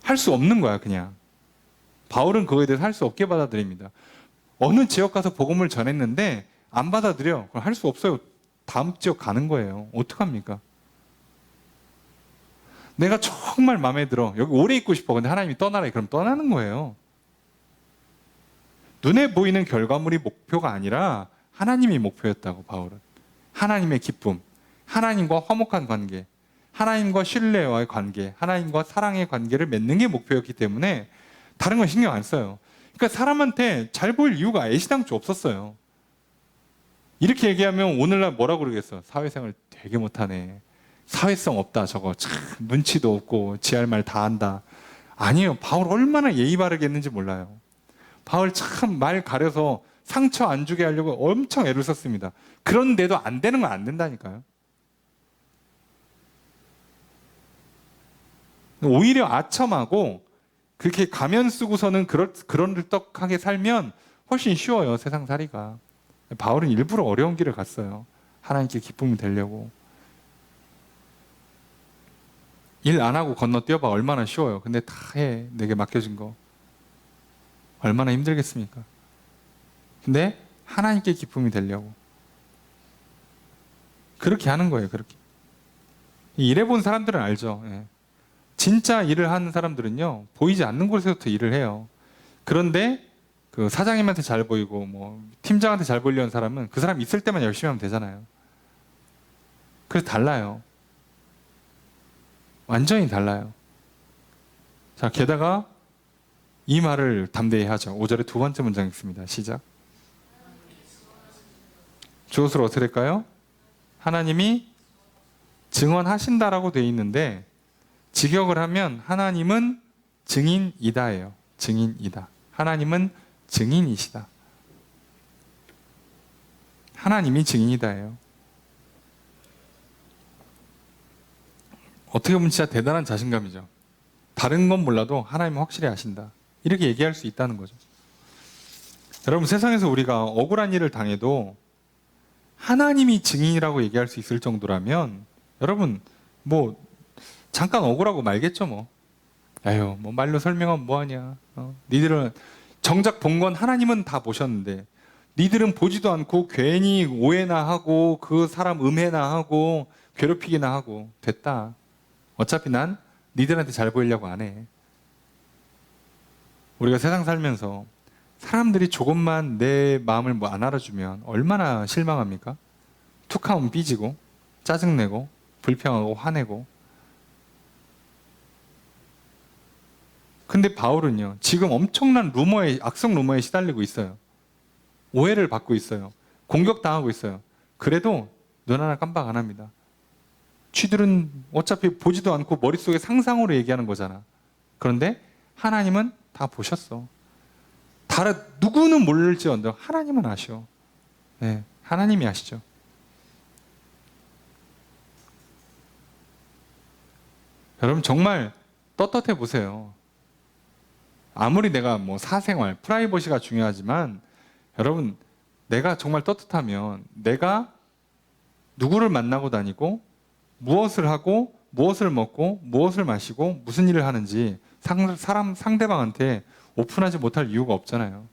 할 수 없는 거야. 그냥 바울은 그거에 대해서 할 수 없게 받아들입니다. 어느 지역 가서 복음을 전했는데 안 받아들여. 그럼 할 수 없어요. 다음 지역 가는 거예요. 어떡합니까? 내가 정말 마음에 들어. 여기 오래 있고 싶어. 근데 하나님이 떠나라. 그럼 떠나는 거예요. 눈에 보이는 결과물이 목표가 아니라 하나님이 목표였다고, 바울은. 하나님의 기쁨, 하나님과 화목한 관계, 하나님과 신뢰와의 관계, 하나님과 사랑의 관계를 맺는 게 목표였기 때문에 다른 건 신경 안 써요. 그러니까 사람한테 잘 보일 이유가 애시당초 없었어요. 이렇게 얘기하면 오늘날 뭐라고 그러겠어? 사회생활 되게 못하네. 사회성 없다. 저거 참 눈치도 없고 지할 말 다 한다. 아니에요. 바울 얼마나 예의 바르게 했는지 몰라요. 바울 참 말 가려서 상처 안 주게 하려고 엄청 애를 썼습니다. 그런데도 안 되는 건 안 된다니까요. 오히려 아첨하고 그렇게 가면 쓰고서는 그런 떡하게 살면 훨씬 쉬워요. 세상살이가. 바울은 일부러 어려운 길을 갔어요. 하나님께 기쁨이 되려고. 일 안 하고 건너뛰어봐 얼마나 쉬워요. 근데 다 해. 내게 맡겨진 거. 얼마나 힘들겠습니까? 근데 하나님께 기쁨이 되려고. 그렇게 하는 거예요. 그렇게. 일해본 사람들은 알죠. 예. 진짜 일을 하는 사람들은요, 보이지 않는 곳에서부터 일을 해요. 그런데 그 사장님한테 잘 보이고 뭐 팀장한테 잘 보이려는 사람은 그 사람 있을 때만 열심히 하면 되잖아요. 그래서 달라요. 완전히 달라요. 자, 게다가 이 말을 담대히 하죠. 5절의 두 번째 문장 읽습니다. 시작. 주어를 어떻게 될까요? 하나님이 증언하신다라고 되어 있는데 직역을 하면 하나님은 증인이다예요. 증인이다. 하나님은 증인이시다. 하나님이 증인이다예요. 어떻게 보면 진짜 대단한 자신감이죠. 다른 건 몰라도 하나님은 확실히 아신다. 이렇게 얘기할 수 있다는 거죠. 여러분, 세상에서 우리가 억울한 일을 당해도 하나님이 증인이라고 얘기할 수 있을 정도라면 여러분 뭐 잠깐 억울하고 말겠죠 뭐. 에휴 뭐 말로 설명하면 뭐하냐. 니들은 정작 본 건 하나님은 다 보셨는데 니들은 보지도 않고 괜히 오해나 하고 그 사람 음해나 하고 괴롭히기나 하고 됐다. 어차피 난 니들한테 잘 보이려고 안 해. 우리가 세상 살면서 사람들이 조금만 내 마음을 뭐 안 알아주면 얼마나 실망합니까? 툭하면 삐지고 짜증내고 불평하고 화내고. 근데 바울은요, 지금 엄청난 악성 루머에 시달리고 있어요. 오해를 받고 있어요. 공격당하고 있어요. 그래도 눈 하나 깜빡 안 합니다. 쥐들은 어차피 보지도 않고 머릿속에 상상으로 얘기하는 거잖아. 그런데 하나님은 다 보셨어. 누구는 모를지언정 하나님은 아셔. 네, 하나님이 아시죠. 여러분 정말 떳떳해 보세요. 아무리 내가 뭐 사생활, 프라이버시가 중요하지만 여러분 내가 정말 떳떳하면 내가 누구를 만나고 다니고 무엇을 하고 무엇을 먹고 무엇을 마시고 무슨 일을 하는지 상대방한테 오픈하지 못할 이유가 없잖아요.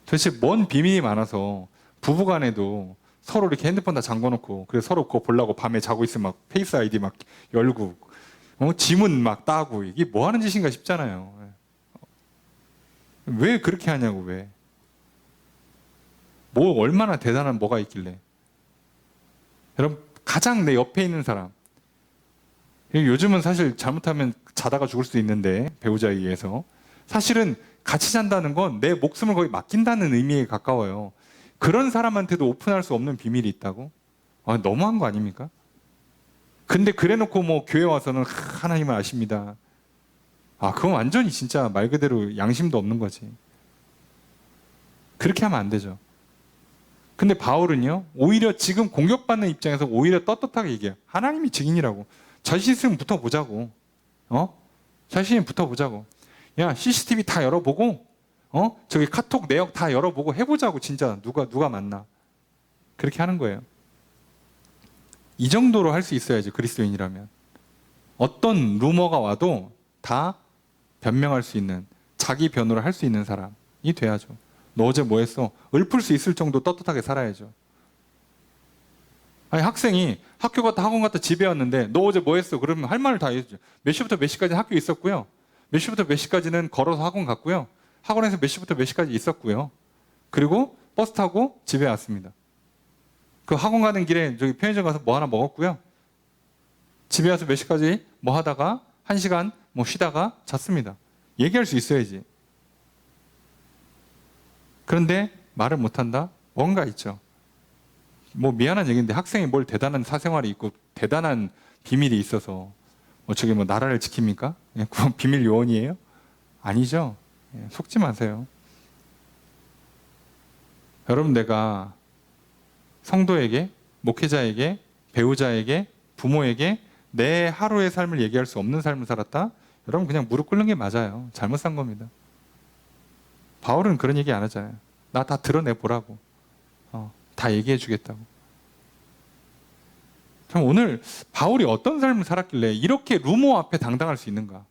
도대체 뭔 비밀이 많아서 부부간에도 서로 이렇게 핸드폰 다 잠궈놓고 그래서 서로 그거 보려고 밤에 자고 있으면 막 페이스 아이디 막 열고 지문 막 따고 이게 뭐 하는 짓인가 싶잖아요. 왜 그렇게 하냐고. 왜? 뭐 얼마나 대단한 뭐가 있길래. 여러분 가장 내 옆에 있는 사람, 요즘은 사실 잘못하면 자다가 죽을 수도 있는데 배우자에 의해서 사실은 같이 잔다는 건 내 목숨을 거의 맡긴다는 의미에 가까워요. 그런 사람한테도 오픈할 수 없는 비밀이 있다고? 너무한 거 아닙니까? 근데 그래놓고 뭐 교회 와서는 하나님은 아십니다. 그건 완전히 진짜 말 그대로 양심도 없는 거지. 그렇게 하면 안 되죠. 근데 바울은요, 오히려 지금 공격받는 입장에서 오히려 떳떳하게 얘기해요. 하나님이 증인이라고. 자신 있으면 붙어보자고. 자신이 붙어보자고. 야, CCTV 다 열어보고, 저기 카톡 내역 다 열어보고 해보자고. 진짜 누가 맞나. 그렇게 하는 거예요. 이 정도로 할 수 있어야죠. 그리스도인이라면. 어떤 루머가 와도 다 변명할 수 있는, 자기 변호를 할 수 있는 사람이 돼야죠. 너 어제 뭐 했어? 읊을 수 있을 정도 떳떳하게 살아야죠. 아니 학생이 학교 갔다 학원 갔다 집에 왔는데 너 어제 뭐 했어? 그러면 할 말을 다 해야죠. 몇 시부터 몇 시까지 학교에 있었고요. 몇 시부터 몇 시까지는 걸어서 학원 갔고요. 학원에서 몇 시부터 몇 시까지 있었고요. 그리고 버스 타고 집에 왔습니다. 그 학원 가는 길에 저기 편의점 가서 뭐 하나 먹었고요. 집에 와서 몇 시까지 뭐 하다가 1시간 뭐 쉬다가 잤습니다. 얘기할 수 있어야지. 그런데 말을 못한다? 뭔가 있죠. 뭐 미안한 얘기인데 학생이 뭘 대단한 사생활이 있고 대단한 비밀이 있어서 저게 뭐 나라를 지킵니까? 그건 비밀 요원이에요? 아니죠. 속지 마세요. 여러분 내가 성도에게, 목회자에게, 배우자에게, 부모에게 내 하루의 삶을 얘기할 수 없는 삶을 살았다? 여러분 그냥 무릎 꿇는 게 맞아요. 잘못 산 겁니다. 바울은 그런 얘기 안 하잖아요. 나 다 드러내 보라고. 다 얘기해 주겠다고. 참 오늘 바울이 어떤 삶을 살았길래 이렇게 루머 앞에 당당할 수 있는가?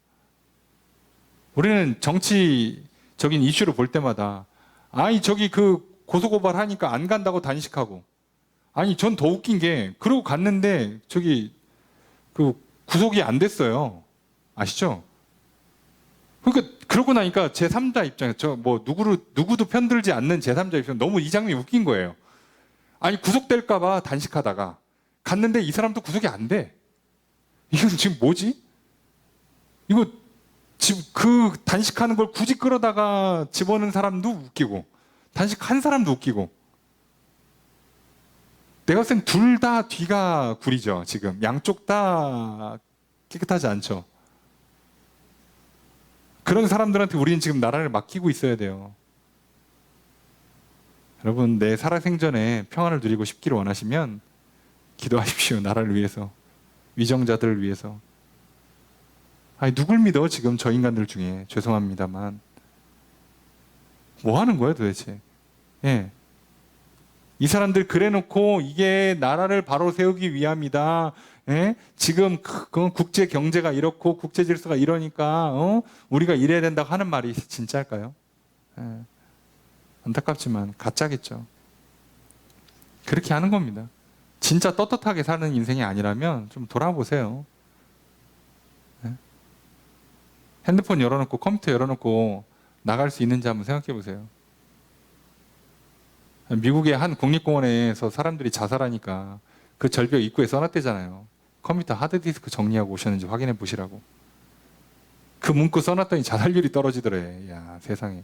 우리는 정치적인 이슈를 볼 때마다 아니 저기 그 고소고발 하니까 안 간다고 단식하고, 아니 전 더 웃긴 게 그러고 갔는데 저기 그 구속이 안 됐어요. 아시죠? 그러니까 그러고 나니까 제3자 입장에서 저 뭐 누구도 편들지 않는 제3자 입장에서 너무 이 장면이 웃긴 거예요. 아니 구속될까봐 단식하다가 갔는데 이 사람도 구속이 안 돼. 이건 지금 뭐지? 이거 지금 그 단식하는 걸 굳이 끌어다가 집어넣은 사람도 웃기고 단식한 사람도 웃기고, 내가 봤을 땐 둘 다 뒤가 구리죠. 지금 양쪽 다 깨끗하지 않죠. 그런 사람들한테 우리는 지금 나라를 맡기고 있어야 돼요. 여러분, 내 살아생전에 평안을 누리고 싶기를 원하시면 기도하십시오. 나라를 위해서, 위정자들을 위해서. 아니 누굴 믿어 지금 저 인간들 중에. 죄송합니다만 뭐 하는 거야 도대체? 예. 이 사람들 그래놓고 이게 나라를 바로 세우기 위함이다. 예? 지금 국제 경제가 이렇고 국제 질서가 이러니까 우리가 이래야 된다고 하는 말이 진짜일까요? 예. 안타깝지만 가짜겠죠. 그렇게 하는 겁니다. 진짜 떳떳하게 사는 인생이 아니라면 좀 돌아보세요. 예? 핸드폰 열어놓고 컴퓨터 열어놓고 나갈 수 있는지 한번 생각해 보세요. 미국의 한 국립공원에서 사람들이 자살하니까 그 절벽 입구에 써놨대잖아요. 컴퓨터 하드디스크 정리하고 오셨는지 확인해 보시라고. 그 문구 써놨더니 자살률이 떨어지더래. 야, 세상에.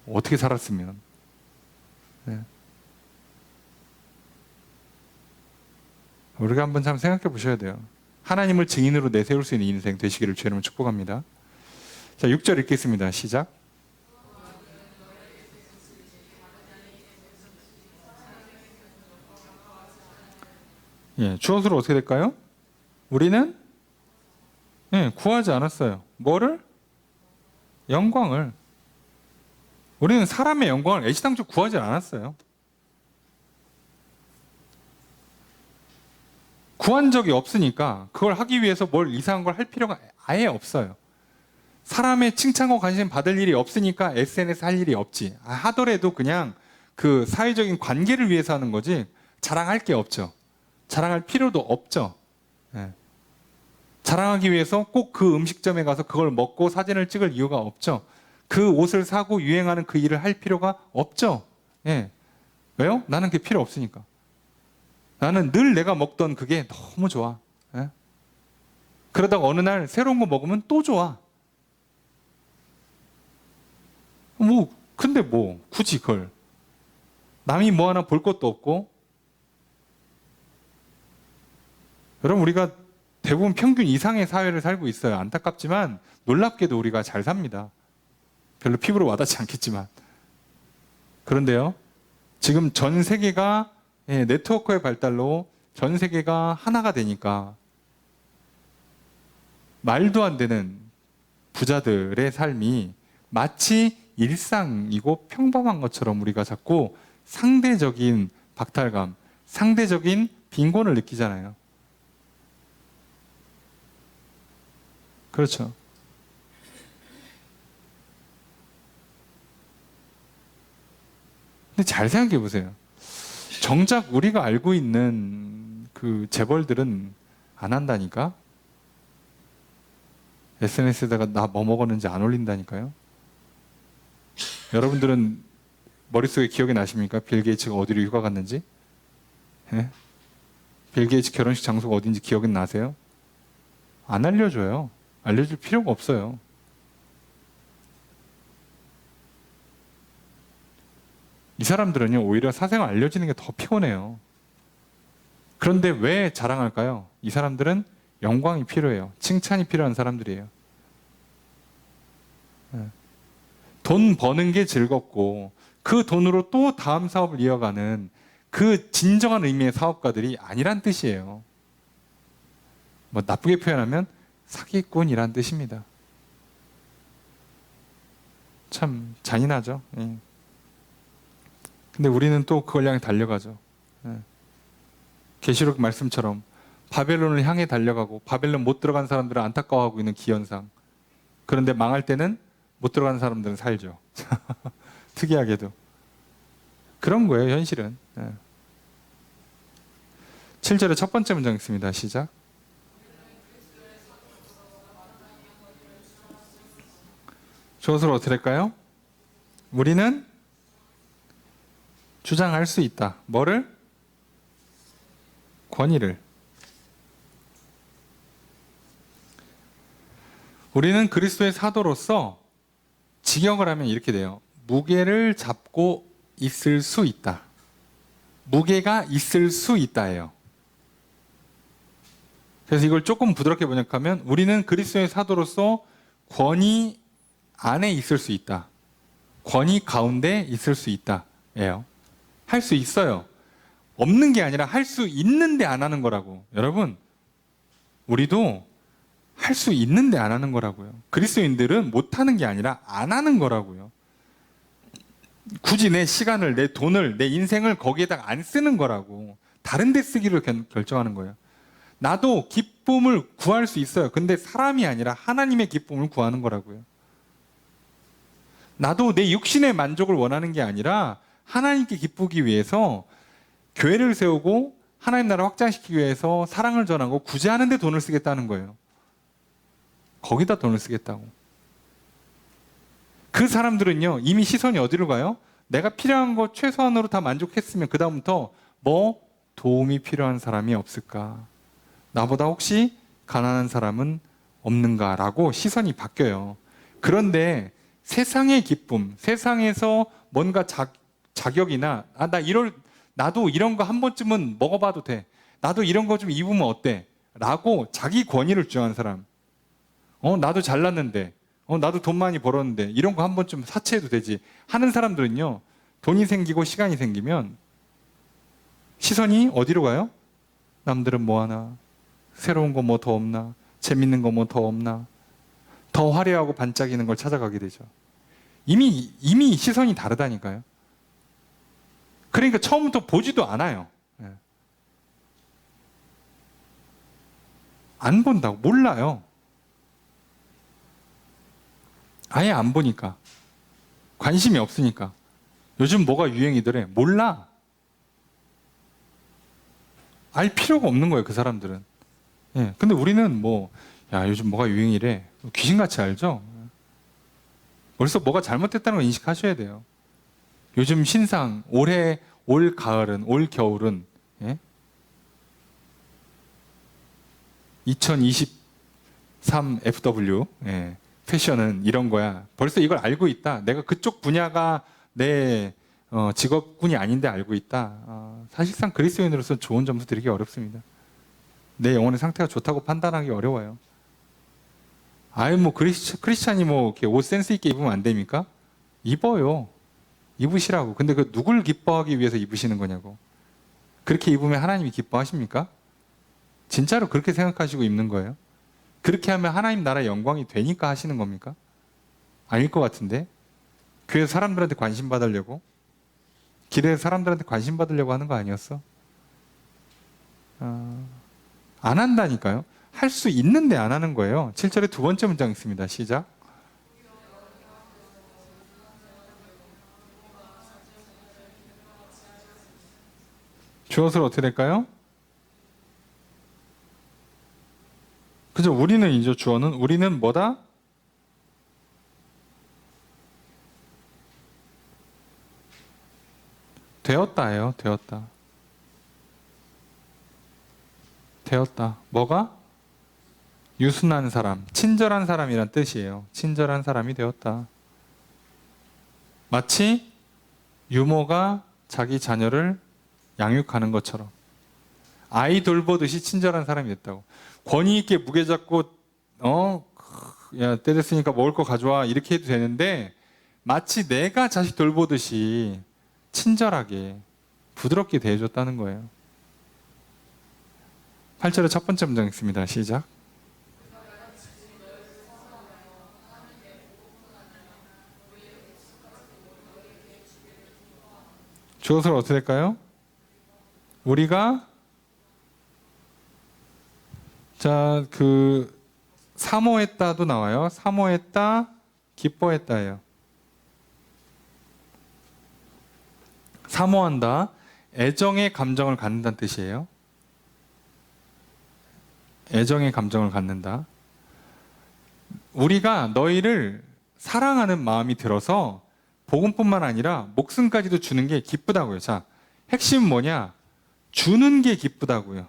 어떻게 살았으면. 네. 우리가 한번 참 생각해 보셔야 돼요. 하나님을 증인으로 내세울 수 있는 인생 되시기를 주의 이름으로 축복합니다. 자, 6절 읽겠습니다. 시작. 예, 주어수로 어떻게 될까요? 우리는 구하지 않았어요. 뭐를? 영광을. 우리는 사람의 영광을 애시당초 구하지 않았어요. 구한 적이 없으니까 그걸 하기 위해서 뭘 이상한 걸 할 필요가 아예 없어요. 사람의 칭찬과 관심 받을 일이 없으니까 SNS 할 일이 없지. 하더라도 그냥 그 사회적인 관계를 위해서 하는 거지 자랑할 게 없죠. 자랑할 필요도 없죠. 예. 자랑하기 위해서 꼭 그 음식점에 가서 그걸 먹고 사진을 찍을 이유가 없죠. 그 옷을 사고 유행하는 그 일을 할 필요가 없죠. 예. 왜요? 나는 그게 필요 없으니까. 나는 늘 내가 먹던 그게 너무 좋아. 예? 그러다가 어느 날 새로운 거 먹으면 또 좋아. 근데 굳이 그걸. 남이 뭐 하나 볼 것도 없고. 여러분, 우리가 대부분 평균 이상의 사회를 살고 있어요. 안타깝지만 놀랍게도 우리가 잘 삽니다. 별로 피부로 와닿지 않겠지만. 그런데요, 지금 전 세계가 네트워크의 발달로 전 세계가 하나가 되니까 말도 안 되는 부자들의 삶이 마치 일상이고 평범한 것처럼 우리가 자꾸 상대적인 박탈감, 상대적인 빈곤을 느끼잖아요. 그렇죠. 근데 잘 생각해 보세요. 정작 우리가 알고 있는 그 재벌들은 안 한다니까? SNS에다가 나 뭐 먹었는지 안 올린다니까요? 여러분들은 머릿속에 기억이 나십니까? 빌 게이츠가 어디로 휴가 갔는지? 예? 빌 게이츠 결혼식 장소가 어딘지 기억이 나세요? 안 알려줘요. 알려줄 필요가 없어요. 이 사람들은요, 오히려 사생활 알려지는 게 더 피곤해요. 그런데 왜 자랑할까요? 이 사람들은 영광이 필요해요. 칭찬이 필요한 사람들이에요. 돈 버는 게 즐겁고 그 돈으로 또 다음 사업을 이어가는 그 진정한 의미의 사업가들이 아니란 뜻이에요. 뭐 나쁘게 표현하면 사기꾼이란 뜻입니다. 참 잔인하죠. 예. 근데 우리는 또 그걸 향해 달려가죠. 예. 계시록 말씀처럼 바벨론을 향해 달려가고 바벨론 못 들어간 사람들은 안타까워하고 있는 기현상. 그런데 망할 때는 못 들어간 사람들은 살죠. 특이하게도. 그런 거예요, 현실은. 예. 7절의 첫 번째 문장 있습니다. 시작. 주어서로 어떻게 될까요? 우리는 주장할 수 있다. 뭐를? 권위를. 우리는 그리스도의 사도로서 직역을 하면 이렇게 돼요. 무게를 잡고 있을 수 있다. 무게가 있을 수 있다예요. 그래서 이걸 조금 부드럽게 번역하면 우리는 그리스도의 사도로서 권위 안에 있을 수 있다. 권위 가운데 있을 수 있다예요. 할 수 있어요. 없는 게 아니라 할 수 있는데 안 하는 거라고. 여러분, 우리도 할 수 있는데 안 하는 거라고요. 그리스도인들은 못 하는 게 아니라 안 하는 거라고요. 굳이 내 시간을, 내 돈을, 내 인생을 거기에다가 안 쓰는 거라고. 다른 데 쓰기로 결정하는 거예요. 나도 기쁨을 구할 수 있어요. 근데 사람이 아니라 하나님의 기쁨을 구하는 거라고요. 나도 내 육신의 만족을 원하는 게 아니라 하나님께 기쁘기 위해서 교회를 세우고 하나님 나라 확장시키기 위해서 사랑을 전하고 구제하는 데 돈을 쓰겠다는 거예요. 거기다 돈을 쓰겠다고. 그 사람들은요, 이미 시선이 어디로 가요? 내가 필요한 거 최소한으로 다 만족했으면 그 다음부터 뭐 도움이 필요한 사람이 없을까? 나보다 혹시 가난한 사람은 없는가라고 시선이 바뀌어요. 그런데 세상의 기쁨, 세상에서 뭔가 자격이나 나도 이런 거 한 번쯤은 먹어봐도 돼. 나도 이런 거 좀 입으면 어때? 라고 자기 권위를 주장하는 사람. 나도 잘났는데, 나도 돈 많이 벌었는데 이런 거 한 번쯤 사치해도 되지 하는 사람들은요, 돈이 생기고 시간이 생기면 시선이 어디로 가요? 남들은 뭐 하나? 새로운 거 뭐 더 없나? 재밌는 거 뭐 더 없나? 더 화려하고 반짝이는 걸 찾아가게 되죠. 이미 시선이 다르다니까요. 그러니까 처음부터 보지도 않아요. 안 본다고. 몰라요. 아예 안 보니까. 관심이 없으니까. 요즘 뭐가 유행이더래. 몰라. 알 필요가 없는 거예요, 그 사람들은. 예. 근데 우리는 요즘 뭐가 유행이래. 귀신같이 알죠? 벌써 뭐가 잘못됐다는 걸 인식하셔야 돼요. 요즘 신상, 올 가을은, 올 겨울은, 2023 FW, 패션은 이런 거야. 벌써 이걸 알고 있다. 내가 그쪽 분야가 내 직업군이 아닌데 알고 있다. 사실상 그리스도인으로서 좋은 점수 드리기 어렵습니다. 내 영혼의 상태가 좋다고 판단하기 어려워요. 크리스찬이 이렇게 옷 센스 있게 입으면 안 됩니까? 입어요. 입으시라고. 근데 그 누굴 기뻐하기 위해서 입으시는 거냐고. 그렇게 입으면 하나님이 기뻐하십니까? 진짜로 그렇게 생각하시고 입는 거예요? 그렇게 하면 하나님 나라의 영광이 되니까 하시는 겁니까? 아닐 것 같은데. 교회 사람들한테 관심 받으려고, 길에서 사람들한테 관심 받으려고 하는 거 아니었어? 안 한다니까요. 할 수 있는데 안 하는 거예요. 7절에 두 번째 문장 있습니다. 시작. 주어서는 어떻게 될까요? 그죠? 우리는 이제 주어는 우리는 뭐다? 되었다예요. 되었다. 되었다. 뭐가? 유순한 사람, 친절한 사람이란 뜻이에요. 친절한 사람이 되었다. 마치 유모가 자기 자녀를 양육하는 것처럼 아이 돌보듯이 친절한 사람이 됐다고. 권위 있게 무게 잡고 야, 때 됐으니까 먹을 거 가져와 이렇게 해도 되는데 마치 내가 자식 돌보듯이 친절하게 부드럽게 대해줬다는 거예요. 8절의 첫 번째 문장 있습니다. 시작. 주어서는 어떻게 될까요? 우리가 자, 사모했다도 나와요. 사모했다, 기뻐했다예요. 사모한다, 애정의 감정을 갖는다는 뜻이에요. 애정의 감정을 갖는다. 우리가 너희를 사랑하는 마음이 들어서 복음뿐만 아니라 목숨까지도 주는 게 기쁘다고요. 자, 핵심은 뭐냐? 주는 게 기쁘다고요.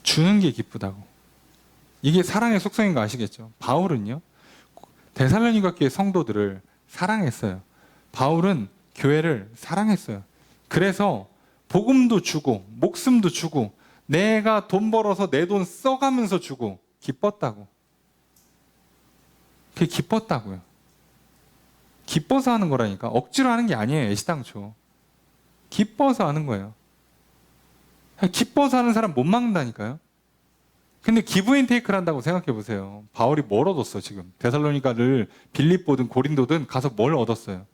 주는 게 기쁘다고. 이게 사랑의 속성인 거 아시겠죠? 바울은요, 데살로니가 교회 성도들을 사랑했어요. 바울은 교회를 사랑했어요. 그래서 복음도 주고 목숨도 주고 내가 돈 벌어서 내 돈 써가면서 주고 기뻤다고. 그게 기뻤다고요. 기뻐서 하는 거라니까. 억지로 하는 게 아니에요. 애시당초. 기뻐서 하는 거예요. 기뻐서 하는 사람 못 막는다니까요. 근데 기브앤테이크를 한다고 생각해 보세요. 바울이 뭘 얻었어 지금? 데살로니가를 빌립보든 고린도든 가서 뭘 얻었어요?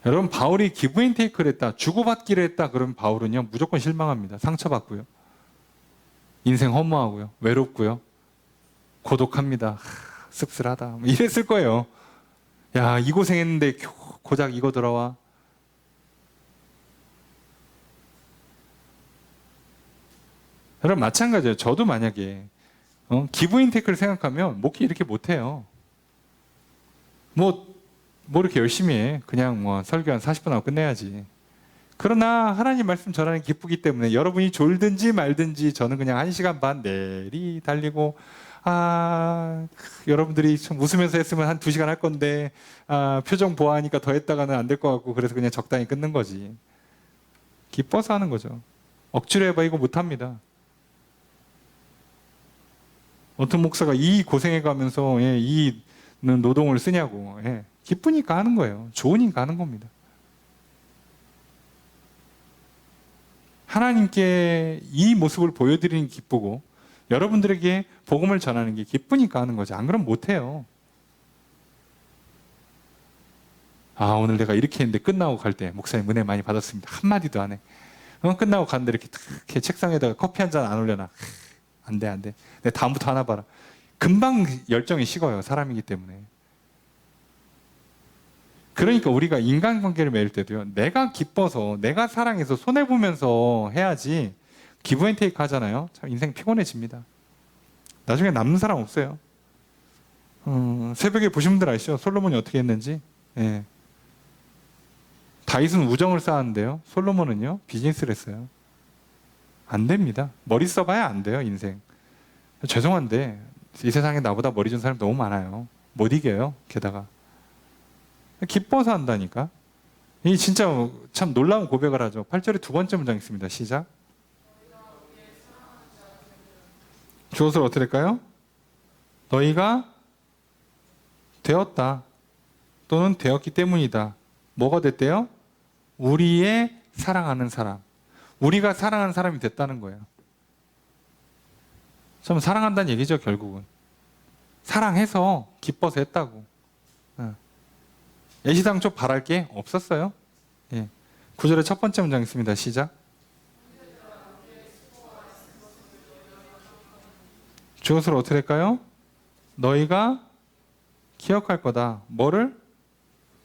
여러분, 바울이 기브앤테이크를 했다, 주고받기를 했다 그러면 바울은요 무조건 실망합니다. 상처받고요, 인생 허무하고요, 외롭고요, 고독합니다. 씁쓸하다 뭐 이랬을 거예요. 야, 이 고생했는데 고작 이거 들어와. 여러분 마찬가지예요. 저도 만약에 기브앤테이크를 생각하면 목회 이렇게 못해요. 뭐 이렇게 열심히 해. 그냥 뭐 설교 한 40분 하고 끝내야지. 그러나 하나님 말씀 전하는 기쁘기 때문에 여러분이 졸든지 말든지 저는 그냥 1시간 반 내리 달리고, 여러분들이 좀 웃으면서 했으면 한 2시간 할 건데, 표정 보아하니까 더 했다가는 안 될 것 같고, 그래서 그냥 적당히 끊는 거지. 기뻐서 하는 거죠. 억지로 해봐 이거 못합니다. 어떤 목사가 이 고생해가면서 이 노동을 쓰냐고. 기쁘니까 하는 거예요. 좋으니까 하는 겁니다. 하나님께 이 모습을 보여드리는 게 기쁘고 여러분들에게 복음을 전하는 게 기쁘니까 하는 거죠. 안 그러면 못해요. 오늘 내가 이렇게 했는데 끝나고 갈 때 목사님 은혜 많이 받았습니다. 한마디도 안 해. 끝나고 가는데 이렇게 책상에다가 커피 한 잔 안 올려놔. 안 돼. 내 다음부터 하나 봐라. 금방 열정이 식어요. 사람이기 때문에. 그러니까 우리가 인간관계를 맺을 때도요, 내가 기뻐서 내가 사랑해서 손해보면서 해야지. 기브앤테이크 하잖아요. 참 인생 피곤해집니다. 나중에 남는 사람 없어요. 새벽에 보신 분들 아시죠? 솔로몬이 어떻게 했는지. 다윗은 우정을 쌓았는데요, 솔로몬은요 비즈니스를 했어요. 안 됩니다. 머리 써봐야 안 돼요. 인생. 죄송한데 이 세상에 나보다 머리 준 사람 너무 많아요. 못 이겨요. 게다가 기뻐서 한다니까. 이 진짜 참 놀라운 고백을 하죠. 8절에 두 번째 문장 있습니다. 시작. 주어서 어떻게 될까요? 너희가 되었다 또는 되었기 때문이다. 뭐가 됐대요? 우리의 사랑하는 사람. 우리가 사랑하는 사람이 됐다는 거예요. 좀 사랑한다는 얘기죠. 결국은 사랑해서 기뻐서 했다고. 애시당초 바랄 게 없었어요. 9절의 첫 번째 문장 있습니다. 시작. 주어서는 어떻게 될까요? 너희가 기억할 거다. 뭐를?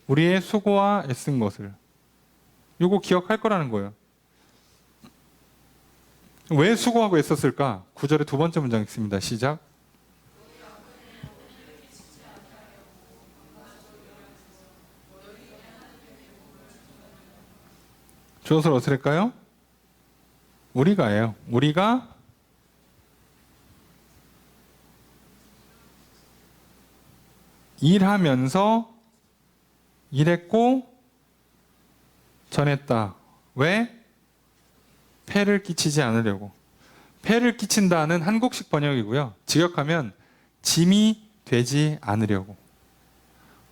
우리의 수고와 애쓴 것을. 이거 기억할 거라는 거예요. 왜 수고하고 애썼을까? 9절의 두 번째 문장 있습니다. 시작. 주어서는 어떻게 될까요? 우리가예요. 우리가 일하면서 일했고 전했다. 왜? 폐를 끼치지 않으려고. 폐를 끼친다는 한국식 번역이고요. 직역하면 짐이 되지 않으려고.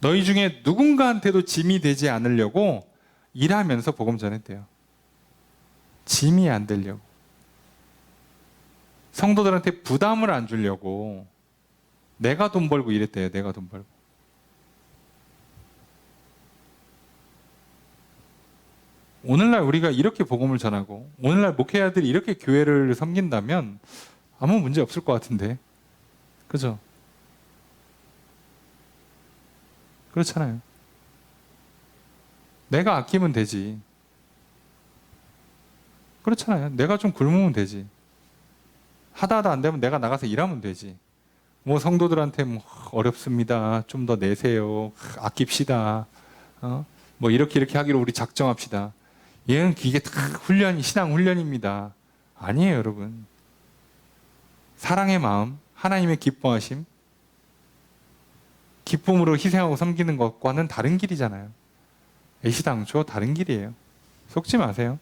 너희 중에 누군가한테도 짐이 되지 않으려고 일하면서 복음 전했대요. 짐이 안 되려고. 성도들한테 부담을 안 주려고. 내가 돈 벌고 이랬대요. 내가 돈 벌고. 오늘날 우리가 이렇게 복음을 전하고 오늘날 목회자들이 이렇게 교회를 섬긴다면 아무 문제 없을 것 같은데. 그죠? 그렇잖아요. 내가 아끼면 되지. 그렇잖아요. 내가 좀 굶으면 되지. 하다 안 되면 내가 나가서 일하면 되지. 뭐 성도들한테 뭐 어렵습니다. 좀 더 내세요. 아낍시다. 뭐 이렇게 하기로 우리 작정합시다. 이게 다 훈련이 신앙 훈련입니다. 아니에요, 여러분. 사랑의 마음, 하나님의 기뻐하심, 기쁨으로 희생하고 섬기는 것과는 다른 길이잖아요. 애시당초 다른 길이에요. 속지 마세요.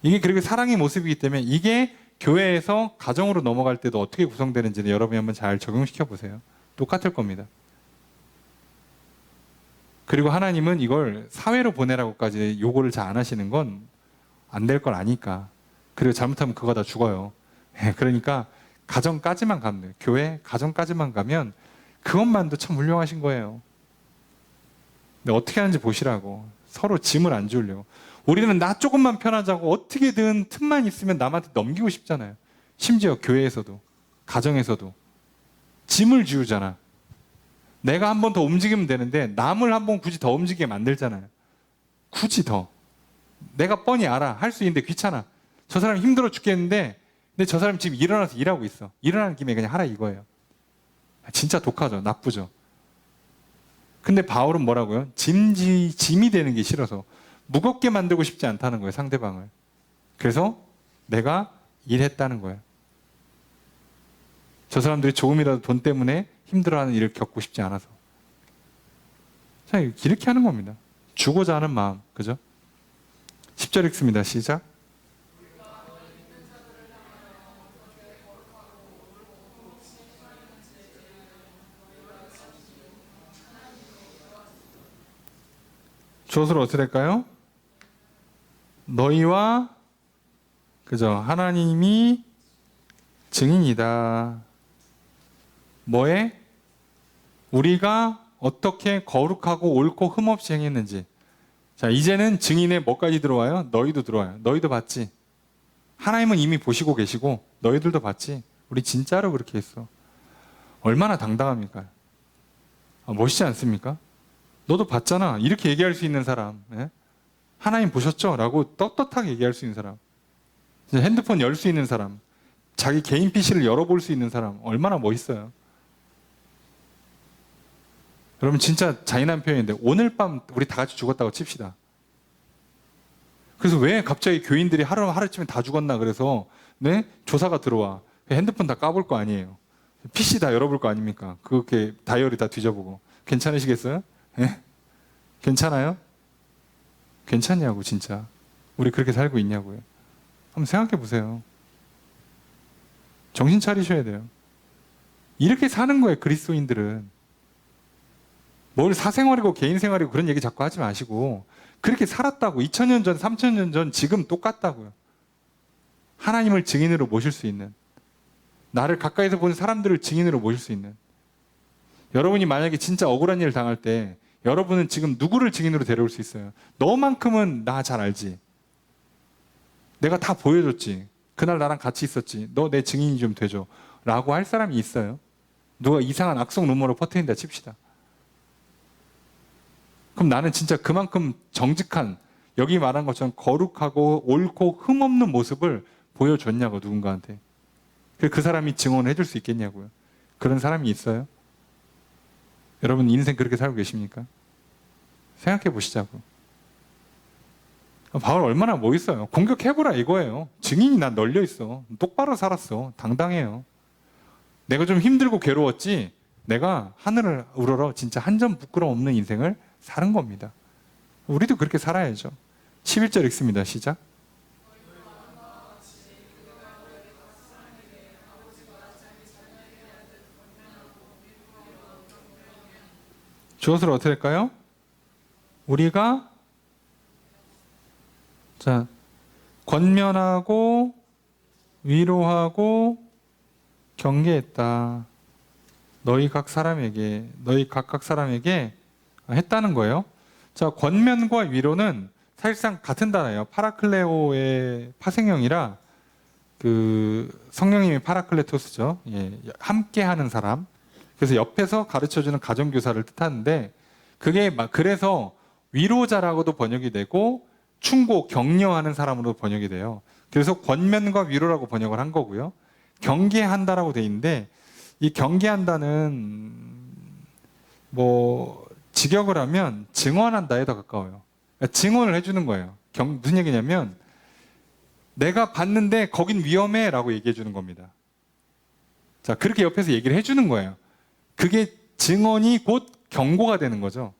이게 그렇게 사랑의 모습이기 때문에 이게 교회에서 가정으로 넘어갈 때도 어떻게 구성되는지는 여러분이 한번 잘 적용시켜 보세요. 똑같을 겁니다. 그리고 하나님은 이걸 사회로 보내라고까지 요구를 잘 안 하시는 건 안 될 걸 아니까. 그리고 잘못하면 그거 다 죽어요. 그러니까 가정까지만 가면 돼요. 교회 가정까지만 가면 그것만도 참 훌륭하신 거예요. 근데 어떻게 하는지 보시라고. 서로 짐을 안 주려고. 우리는 나 조금만 편하자고 어떻게든 틈만 있으면 남한테 넘기고 싶잖아요. 심지어 교회에서도 가정에서도 짐을 지우잖아. 내가 한 번 더 움직이면 되는데 남을 한 번 굳이 더 움직이게 만들잖아요. 굳이 더. 내가 뻔히 알아. 할 수 있는데 귀찮아. 저 사람 힘들어 죽겠는데 근데 저 사람 지금 일어나서 일하고 있어. 일어나는 김에 그냥 하라 이거예요. 진짜 독하죠. 나쁘죠. 근데 바울은 뭐라고요? 짐이 되는 게 싫어서 무겁게 만들고 싶지 않다는 거예요. 상대방을. 그래서 내가 일했다는 거예요. 저 사람들이 조금이라도 돈 때문에 힘들어하는 일을 겪고 싶지 않아서. 자, 이렇게 하는 겁니다. 주고자 하는 마음. 그죠? 10절 읽습니다. 시작. 주어서로 어떻게 될까요? 너희와 그죠? 하나님이 증인이다. 뭐에? 우리가 어떻게 거룩하고 옳고 흠없이 행했는지. 자, 이제는 증인에 뭐까지 들어와요? 너희도 들어와요. 너희도 봤지? 하나님은 이미 보시고 계시고 너희들도 봤지? 우리 진짜로 그렇게 했어. 얼마나 당당합니까? 멋있지 않습니까? 너도 봤잖아. 이렇게 얘기할 수 있는 사람. 예? 하나님 보셨죠? 라고 떳떳하게 얘기할 수 있는 사람. 핸드폰 열 수 있는 사람. 자기 개인 PC를 열어볼 수 있는 사람. 얼마나 멋있어요. 여러분 진짜 잔인한 표현인데 오늘 밤 우리 다 같이 죽었다고 칩시다. 그래서 왜 갑자기 교인들이 하루아침에 다 죽었나 그래서 네? 조사가 들어와. 핸드폰 다 까볼 거 아니에요. PC 다 열어볼 거 아닙니까? 그렇게 다이어리 다 뒤져보고. 괜찮으시겠어요? 네? 괜찮아요? 괜찮냐고 진짜. 우리 그렇게 살고 있냐고요. 한번 생각해 보세요. 정신 차리셔야 돼요. 이렇게 사는 거예요, 그리스도인들은. 뭘 사생활이고 개인생활이고 그런 얘기 자꾸 하지 마시고 그렇게 살았다고. 2000년 전, 3000년 전, 지금 똑같다고요. 하나님을 증인으로 모실 수 있는, 나를 가까이서 본 사람들을 증인으로 모실 수 있는. 여러분이 만약에 진짜 억울한 일을 당할 때 여러분은 지금 누구를 증인으로 데려올 수 있어요? 너만큼은 나 잘 알지. 내가 다 보여줬지. 그날 나랑 같이 있었지. 너 내 증인이 좀 돼줘. 라고 할 사람이 있어요. 누가 이상한 악성 루머로 퍼뜨린다 칩시다. 그럼 나는 진짜 그만큼 정직한, 여기 말한 것처럼 거룩하고 옳고 흠없는 모습을 보여줬냐고, 누군가한테. 그 사람이 증언을 해줄 수 있겠냐고요. 그런 사람이 있어요? 여러분 인생 그렇게 살고 계십니까? 생각해 보시자고. 바울 얼마나 멋있어요. 공격해보라 이거예요. 증인이 난 널려 있어. 똑바로 살았어. 당당해요. 내가 좀 힘들고 괴로웠지 내가 하늘을 우러러 진짜 한 점 부끄럼 없는 인생을 사는 겁니다. 우리도 그렇게 살아야죠. 11절 읽습니다. 시작. 주어서로 어떻게 될까요? 우리가 자 권면하고 위로하고 경계했다. 너희 각각 사람에게 했다는 거예요. 자, 권면과 위로는 사실상 같은 단어예요. 파라클레오의 파생형이라 그 성령님이 파라클레토스죠. 예, 함께하는 사람. 그래서 옆에서 가르쳐주는 가정교사를 뜻하는데 그게 그래서 위로자라고도 번역이 되고 충고, 격려하는 사람으로 번역이 돼요. 그래서 권면과 위로라고 번역을 한 거고요. 경계한다라고 돼 있는데 이 경계한다는 뭐 직역을 하면 증언한다에 더 가까워요. 그러니까 증언을 해주는 거예요. 무슨 얘기냐면 내가 봤는데 거긴 위험해 라고 얘기해 주는 겁니다. 자, 그렇게 옆에서 얘기를 해주는 거예요. 그게 증언이 곧 경고가 되는 거죠.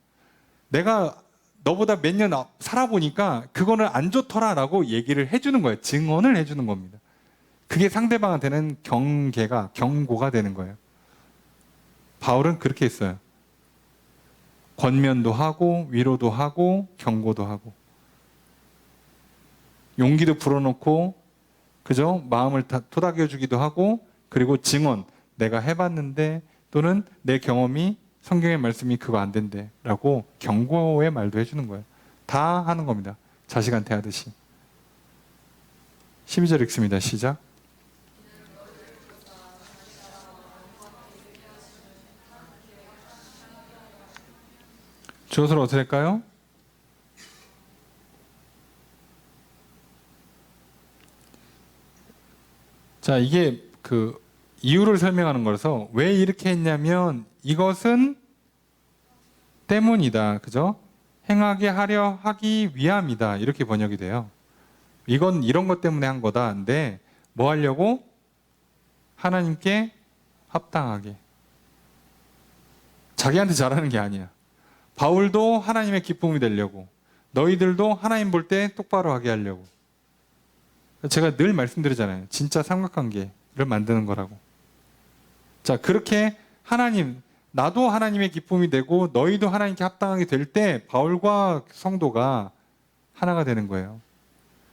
내가 너보다 몇 년 살아보니까 그거는 안 좋더라 라고 얘기를 해주는 거예요. 증언을 해주는 겁니다. 그게 상대방한테는 경고가 되는 거예요. 바울은 그렇게 했어요. 권면도 하고 위로도 하고 경고도 하고 용기도 불어넣고 그죠? 마음을 토닥여주기도 하고 그리고 증언 내가 해봤는데 또는 내 경험이 성경의 말씀이 그거 안 된대 라고 경고의 말도 해주는 거예요. 다 하는 겁니다. 자식한테 하듯이. 12절 읽습니다. 시작. 주어서는 어떻게 될까요? 자, 이게 그 이유를 설명하는 거라서 왜 이렇게 했냐면 이것은 때문이다. 그죠? 행하게 하려 하기 위함이다. 이렇게 번역이 돼요. 이건 이런 것 때문에 한 거다. 근데 뭐 하려고? 하나님께 합당하게. 자기한테 잘하는 게 아니야. 바울도 하나님의 기쁨이 되려고. 너희들도 하나님 볼 때 똑바로 하게 하려고. 제가 늘 말씀드리잖아요. 진짜 삼각관계를 만드는 거라고. 자, 그렇게 나도 하나님의 기쁨이 되고 너희도 하나님께 합당하게 될 때 바울과 성도가 하나가 되는 거예요.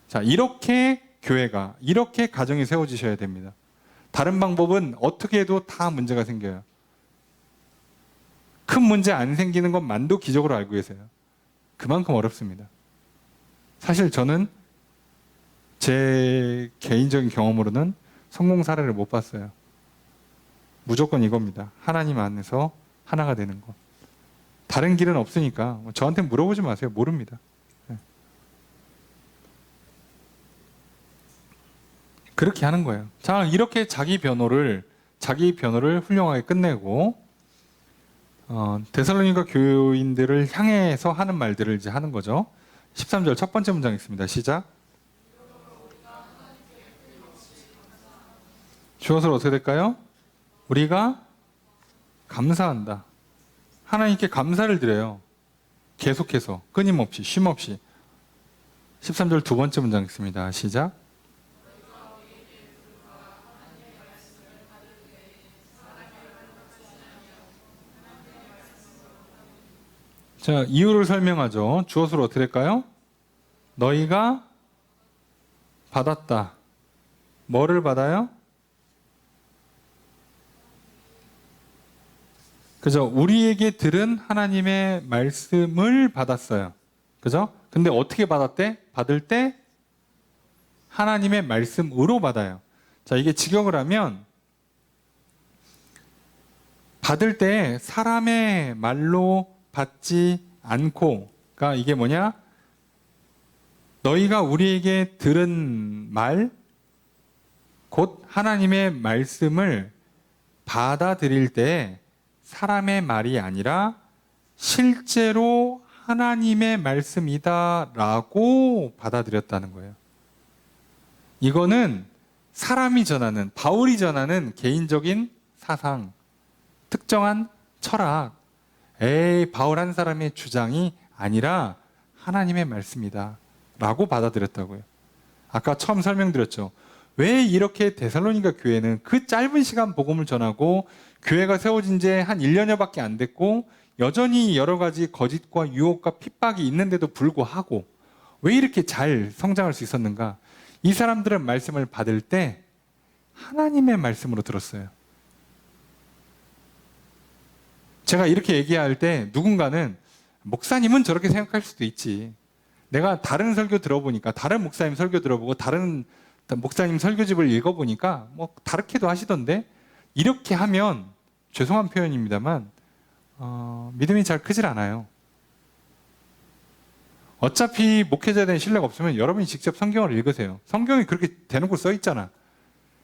자, 이렇게 교회가, 이렇게 가정이 세워지셔야 됩니다. 다른 방법은 어떻게 해도 다 문제가 생겨요. 큰 문제 안 생기는 것만도 기적으로 알고 계세요. 그만큼 어렵습니다. 사실 저는 제 개인적인 경험으로는 성공 사례를 못 봤어요. 무조건 이겁니다. 하나님 안에서 하나가 되는 것. 다른 길은 없으니까 저한테 물어보지 마세요. 모릅니다. 네. 그렇게 하는 거예요. 자, 이렇게 자기 변호를 훌륭하게 끝내고 데살로니가 교인들을 향해서 하는 말들을 이제 하는 거죠. 13절 첫 번째 문장 있습니다. 시작. 주어서 어떻게 될까요? 우리가 감사한다. 하나님께 감사를 드려요. 계속해서 끊임없이 쉼없이. 13절 두 번째 문장 있습니다. 시작. 자, 이유를 설명하죠. 주어서로 어떻게 될까요? 너희가 받았다. 뭐를 받아요? 그죠? 우리에게 들은 하나님의 말씀을 받았어요. 그죠? 근데 어떻게 받았대? 받을 때 하나님의 말씀으로 받아요. 자, 이게 직역을 하면 받을 때 사람의 말로 받지 않고, 그러니까 이게 뭐냐? 너희가 우리에게 들은 말, 곧 하나님의 말씀을 받아들일 때 사람의 말이 아니라 실제로 하나님의 말씀이다라고 받아들였다는 거예요. 이거는 사람이 전하는, 바울이 전하는 개인적인 사상, 특정한 철학, 바울 한 사람의 주장이 아니라 하나님의 말씀이다 라고 받아들였다고요. 아까 처음 설명드렸죠. 왜 이렇게 데살로니가 교회는 그 짧은 시간 복음을 전하고 교회가 세워진 지 한 1년여밖에 안 됐고 여전히 여러 가지 거짓과 유혹과 핍박이 있는데도 불구하고 왜 이렇게 잘 성장할 수 있었는가? 이 사람들은 말씀을 받을 때 하나님의 말씀으로 들었어요. 제가 이렇게 얘기할 때 누군가는 목사님은 저렇게 생각할 수도 있지. 내가 다른 설교 들어보니까, 다른 목사님 설교 들어보고 다른 목사님 설교집을 읽어보니까 뭐 다르게도 하시던데, 이렇게 하면 죄송한 표현입니다만 믿음이 잘 크질 않아요. 어차피 목회자에 대한 신뢰가 없으면 여러분이 직접 성경을 읽으세요. 성경이 그렇게 대놓고 써 있잖아.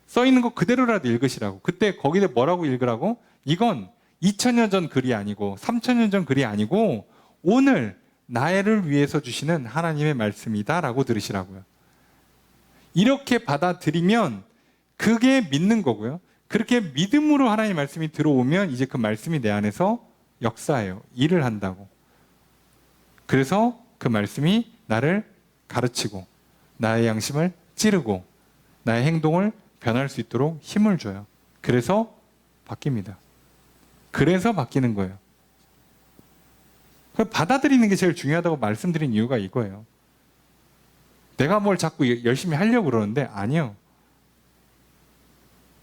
써 있는 거 그대로라도 읽으시라고. 그때 거기에 뭐라고 읽으라고? 이건 2000년 전 글이 아니고 3000년 전 글이 아니고 오늘 나를 위해서 주시는 하나님의 말씀이다 라고 들으시라고요. 이렇게 받아들이면 그게 믿는 거고요. 그렇게 믿음으로 하나님의 말씀이 들어오면 이제 그 말씀이 내 안에서 역사해요. 일을 한다고. 그래서 그 말씀이 나를 가르치고 나의 양심을 찌르고 나의 행동을 변할 수 있도록 힘을 줘요. 그래서 바뀝니다. 그래서 바뀌는 거예요. 받아들이는 게 제일 중요하다고 말씀드린 이유가 이거예요. 내가 뭘 자꾸 열심히 하려고 그러는데 아니요.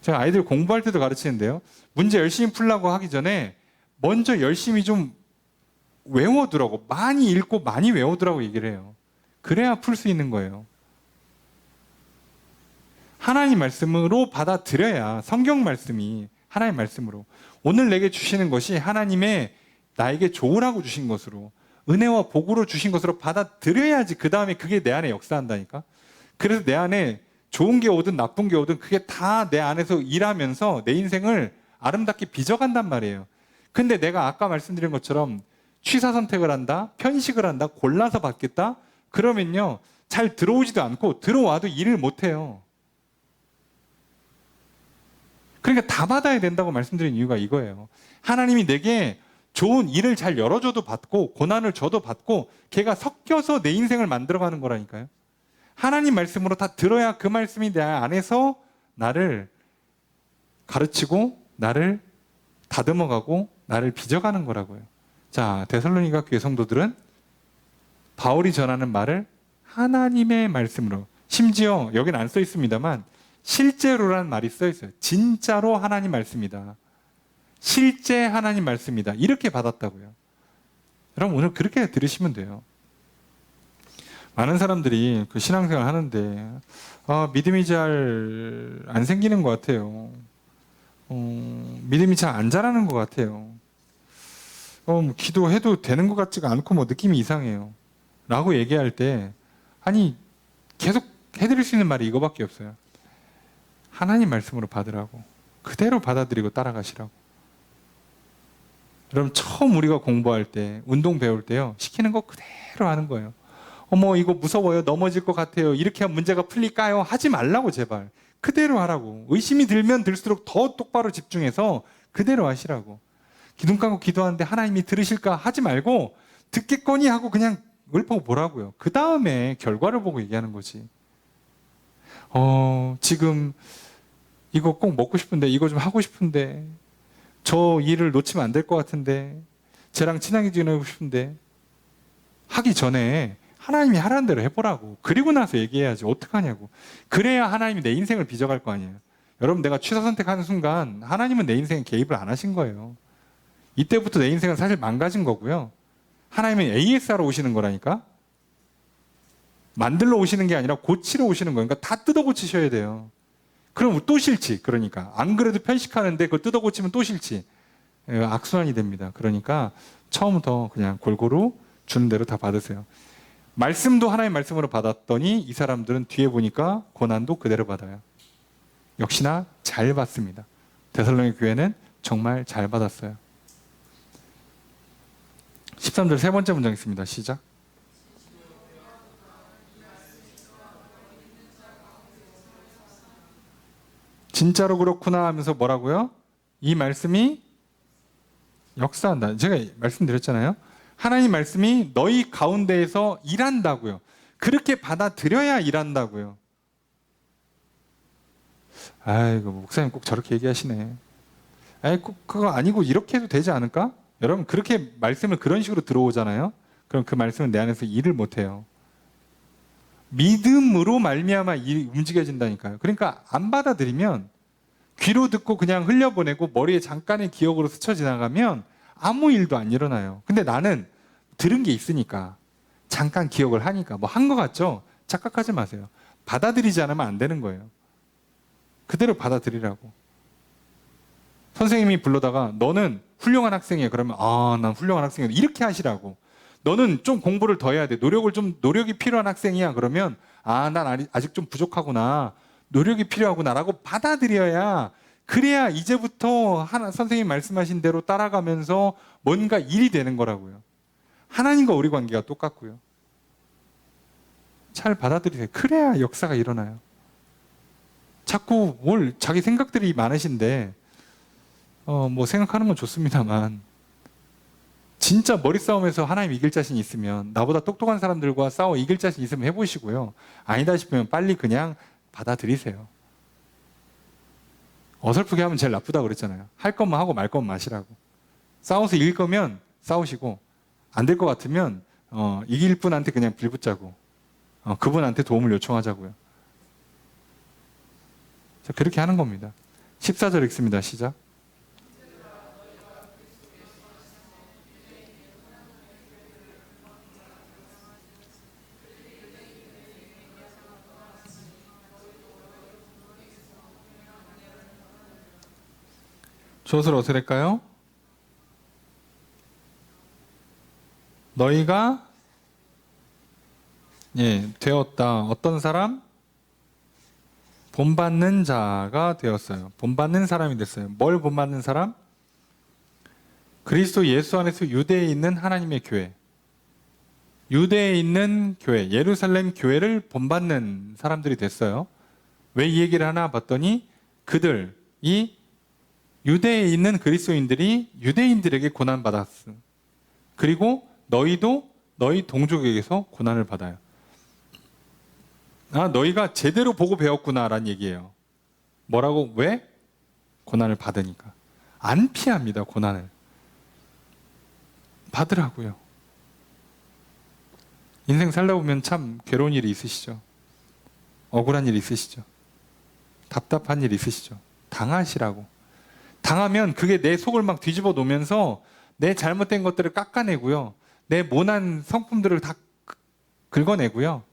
제가 아이들 공부할 때도 가르치는데요. 문제 열심히 풀려고 하기 전에 먼저 열심히 좀 외워두라고, 많이 읽고 많이 외워두라고 얘기를 해요. 그래야 풀 수 있는 거예요. 하나님 말씀으로 받아들여야, 성경 말씀이 하나님 말씀으로 오늘 내게 주시는 것이 하나님의 나에게 좋으라고 주신 것으로, 은혜와 복으로 주신 것으로 받아들여야지 그 다음에 그게 내 안에 역사한다니까. 그래서 내 안에 좋은 게 오든 나쁜 게 오든 그게 다 내 안에서 일하면서 내 인생을 아름답게 빚어간단 말이에요. 근데 내가 아까 말씀드린 것처럼 취사 선택을 한다, 편식을 한다, 골라서 받겠다, 그러면요 잘 들어오지도 않고 들어와도 일을 못해요. 그러니까 다 받아야 된다고 말씀드린 이유가 이거예요. 하나님이 내게 좋은 일을 잘 열어줘도 받고 고난을 줘도 받고 걔가 섞여서 내 인생을 만들어가는 거라니까요. 하나님 말씀으로 다 들어야 그 말씀이 내 안에서 나를 가르치고 나를 다듬어가고 나를 빚어가는 거라고요. 자, 데살로니가 교회 성도들은 바울이 전하는 말을 하나님의 말씀으로, 심지어 여기는 안 써 있습니다만 실제로라는 말이 써 있어요. 진짜로 하나님 말씀이다. 실제 하나님 말씀이다. 이렇게 받았다고요. 여러분 오늘 그렇게 들으시면 돼요. 많은 사람들이 그 신앙생활 하는데 믿음이 잘 안 생기는 것 같아요. 믿음이 잘 안 자라는 것 같아요. 기도해도 되는 것 같지가 않고 뭐 느낌이 이상해요. 라고 얘기할 때 아니 계속 해드릴 수 있는 말이 이거밖에 없어요. 하나님 말씀으로 받으라고. 그대로 받아들이고 따라가시라고. 여러분 처음 우리가 공부할 때, 운동 배울 때요, 시키는 거 그대로 하는 거예요. 어머 이거 무서워요, 넘어질 것 같아요, 이렇게 하면 문제가 풀릴까요? 하지 말라고 제발. 그대로 하라고. 의심이 들면 들수록 더 똑바로 집중해서 그대로 하시라고. 기둥 감고 기도하는데 하나님이 들으실까 하지 말고 듣겠거니 하고 그냥 읊어 보라고요. 그 다음에 결과를 보고 얘기하는 거지. 지금 이거 꼭 먹고 싶은데, 이거 좀 하고 싶은데, 저 일을 놓치면 안 될 것 같은데, 쟤랑 친하게 지내고 싶은데, 하기 전에 하나님이 하라는 대로 해보라고. 그리고 나서 얘기해야지. 어떡하냐고. 그래야 하나님이 내 인생을 빚어갈 거 아니에요. 여러분 내가 취사 선택하는 순간 하나님은 내 인생에 개입을 안 하신 거예요. 이때부터 내 인생은 사실 망가진 거고요. 하나님은 AS하러 오시는 거라니까. 만들러 오시는 게 아니라 고치러 오시는 거예요. 그러니까 다 뜯어 고치셔야 돼요. 그럼 또 싫지. 그러니까 안 그래도 편식하는데 그걸 뜯어 고치면 또 싫지. 악순환이 됩니다. 그러니까 처음부터 그냥 골고루 주는 대로 다 받으세요. 말씀도 하나의 말씀으로 받았더니 이 사람들은 뒤에 보니까 고난도 그대로 받아요. 역시나 잘 받습니다. 데살로니가 교회는 정말 잘 받았어요. 13절 세 번째 문장 있습니다. 시작. 진짜로 그렇구나 하면서 뭐라고요? 이 말씀이 역사한다. 제가 말씀드렸잖아요. 하나님 말씀이 너희 가운데에서 일한다고요. 그렇게 받아들여야 일한다고요. 아이고 목사님 꼭 저렇게 얘기하시네. 꼭 그거 아니고 이렇게 해도 되지 않을까? 여러분 그렇게 말씀을 그런 식으로 들어오잖아요. 그럼 그 말씀은 내 안에서 일을 못해요. 믿음으로 말미암아 일이 움직여진다니까요. 그러니까 안 받아들이면, 귀로 듣고 그냥 흘려보내고 머리에 잠깐의 기억으로 스쳐 지나가면 아무 일도 안 일어나요. 근데 나는 들은 게 있으니까 잠깐 기억을 하니까 뭐 한 것 같죠? 착각하지 마세요. 받아들이지 않으면 안 되는 거예요. 그대로 받아들이라고. 선생님이 불러다가 너는 훌륭한 학생이야. 그러면 난 훌륭한 학생이야. 이렇게 하시라고. 너는 좀 공부를 더 해야 돼. 노력이 필요한 학생이야. 그러면 난 아직 좀 부족하구나. 노력이 필요하구나라고 받아들여야, 그래야 이제부터 선생님 말씀하신 대로 따라가면서 뭔가 일이 되는 거라고요. 하나님과 우리 관계가 똑같고요. 잘 받아들이세요. 그래야 역사가 일어나요. 자꾸 자기 생각들이 많으신데 뭐 생각하는 건 좋습니다만, 진짜 머리싸움에서 하나님 이길 자신 있으면, 나보다 똑똑한 사람들과 싸워 이길 자신 있으면 해보시고요. 아니다 싶으면 빨리 그냥 받아들이세요. 어설프게 하면 제일 나쁘다고 그랬잖아요. 할 것만 하고 말 것만 마시라고. 싸워서 이길 거면 싸우시고, 안 될 것 같으면 이길 분한테 그냥 빌붙자고, 그분한테 도움을 요청하자고요. 자, 그렇게 하는 겁니다. 14절 읽습니다. 시작. 주어를 어떻게 될까요? 너희가 되었다. 어떤 사람? 본받는 자가 되었어요. 본받는 사람이 됐어요. 뭘 본받는 사람? 그리스도 예수 안에서 유대에 있는 하나님의 교회. 유대에 있는 교회, 예루살렘 교회를 본받는 사람들이 됐어요. 왜 이 얘기를 하나 봤더니, 이 유대에 있는 그리스도인들이 유대인들에게 고난받았어. 그리고 너희도 너희 동족에게서 고난을 받아요. 너희가 제대로 보고 배웠구나라는 얘기예요. 뭐라고? 왜? 고난을 받으니까. 안 피합니다, 고난을. 받으라고요. 인생 살다 보면 참 괴로운 일이 있으시죠. 억울한 일이 있으시죠. 답답한 일이 있으시죠. 당하시라고. 당하면 그게 내 속을 막 뒤집어 놓으면서 내 잘못된 것들을 깎아내고요. 내 모난 성품들을 다 긁어내고요.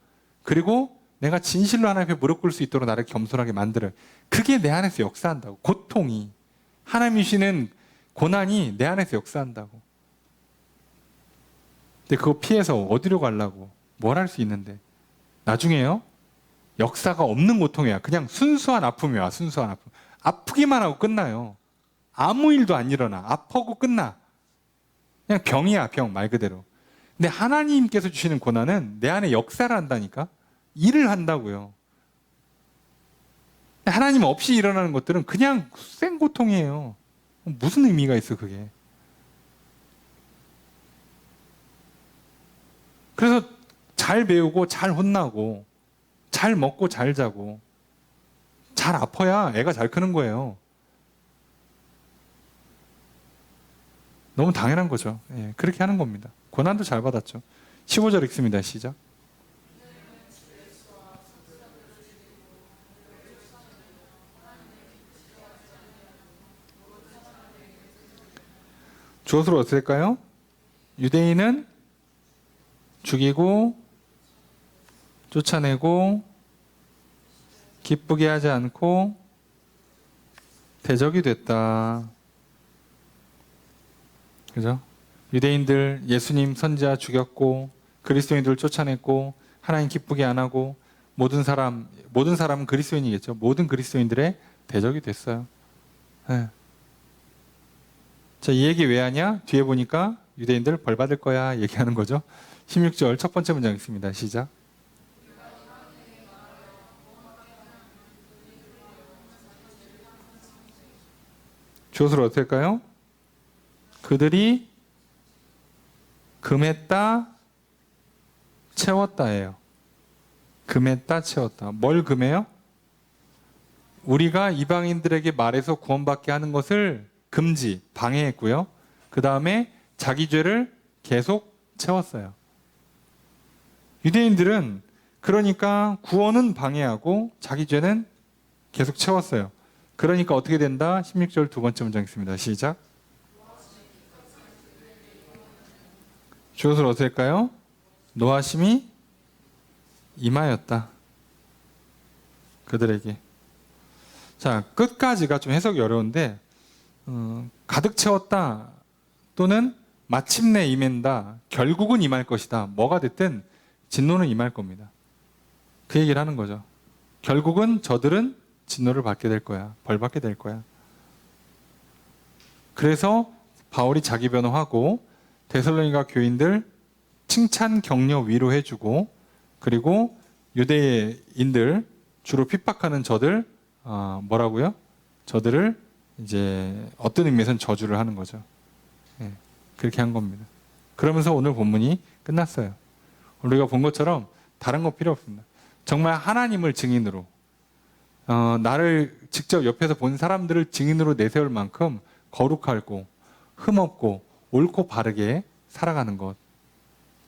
그리고 내가 진실로 하나님 앞에 무릎 꿇을 수 있도록 나를 겸손하게 만들어요. 그게 내 안에서 역사한다고. 고통이, 하나님이 주시는 고난이 내 안에서 역사한다고. 근데 그거 피해서 어디로 가려고, 뭘 할 수 있는데, 나중에요, 역사가 없는 고통이야. 그냥 순수한 아픔이야. 순수한 아픔. 아프기만 하고 끝나요. 아무 일도 안 일어나. 아파고 끝나. 그냥 병이야, 병, 말 그대로. 근데 하나님께서 주시는 고난은 내 안에 역사를 한다니까? 일을 한다고요. 하나님 없이 일어나는 것들은 그냥 생 고통이에요. 무슨 의미가 있어, 그게. 그래서 잘 배우고, 잘 혼나고, 잘 먹고, 잘 자고, 잘 아파야 애가 잘 크는 거예요. 너무 당연한 거죠. 그렇게 하는 겁니다. 고난도 잘 받았죠. 15절 읽습니다. 시작. 주어로 어떻게 될까요? 유대인은 죽이고 쫓아내고 기쁘게 하지 않고 대적이 됐다. 그죠? 유대인들 예수님 선지자 죽였고, 그리스도인들을 쫓아냈고, 하나님 기쁘게 안 하고, 모든 사람은 그리스도인이겠죠. 모든 그리스도인들의 대적이 됐어요. 네. 자, 이 얘기 왜 하냐? 뒤에 보니까 유대인들 벌 받을 거야 얘기하는 거죠. 16절 첫 번째 문장 있습니다. 시작. 주어를 어떻게 할까요? 그들이 금했다, 채웠다예요. 금했다, 채웠다. 뭘 금해요? 우리가 이방인들에게 말해서 구원받게 하는 것을 금지, 방해했고요. 그 다음에 자기 죄를 계속 채웠어요. 유대인들은 그러니까 구원은 방해하고 자기 죄는 계속 채웠어요. 그러니까 어떻게 된다? 16절 두 번째 문장 있습니다. 시작. 주옷을 어떻게 할까요? 노하심이 임하였다. 그들에게. 자, 끝까지가 좀 해석이 어려운데 가득 채웠다 또는 마침내 임한다, 결국은 임할 것이다. 뭐가 됐든 진노는 임할 겁니다. 그 얘기를 하는 거죠. 결국은 저들은 진노를 받게 될 거야. 벌 받게 될 거야. 그래서 바울이 자기 변호하고 데살로니가 교인들 칭찬, 격려, 위로해주고, 그리고 유대인들 주로 핍박하는 저들 뭐라고요? 저들을 이제 어떤 의미에서는 저주를 하는 거죠. 예, 그렇게 한 겁니다. 그러면서 오늘 본문이 끝났어요. 우리가 본 것처럼 다른 거 필요 없습니다. 정말 하나님을 증인으로, 나를 직접 옆에서 본 사람들을 증인으로 내세울 만큼 거룩하고 흠없고 옳고 바르게 살아가는 것,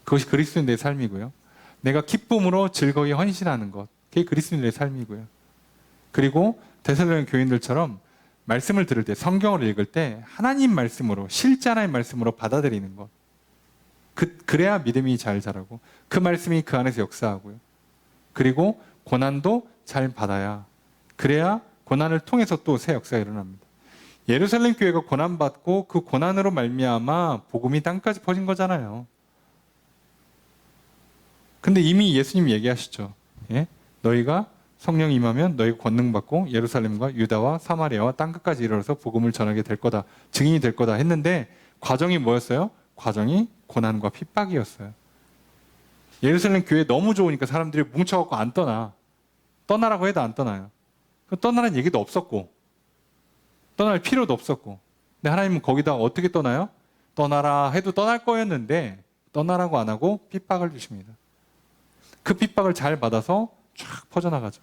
그것이 그리스도인의 삶이고요. 내가 기쁨으로 즐거이 헌신하는 것, 그게 그리스도인의 삶이고요. 그리고 데살로니가 교인들처럼 말씀을 들을 때, 성경을 읽을 때 하나님 말씀으로, 실제 하나님 말씀으로 받아들이는 것, 그래야 믿음이 잘 자라고 그 말씀이 그 안에서 역사하고요. 그리고 고난도 잘 받아야, 그래야 고난을 통해서 또 새 역사가 일어납니다. 예루살렘 교회가 고난받고 그 고난으로 말미암아 복음이 땅까지 퍼진 거잖아요. 근데 이미 예수님이 얘기하시죠. 예? 너희가 성령이 임하면 너희가 권능받고 예루살렘과 유다와 사마리아와 땅끝까지 이르러서 복음을 전하게 될 거다, 증인이 될 거다 했는데 과정이 뭐였어요? 과정이 고난과 핍박이었어요. 예루살렘 교회 너무 좋으니까 사람들이 뭉쳐갖고 안 떠나라고 해도 안 떠나요. 떠나라는 얘기도 없었고 떠날 필요도 없었고, 근데 하나님은 거기다 어떻게 떠나요? 떠나라 해도 떠날 거였는데 떠나라고 안 하고 핍박을 주십니다. 그 핍박을 잘 받아서 쫙 퍼져나가죠.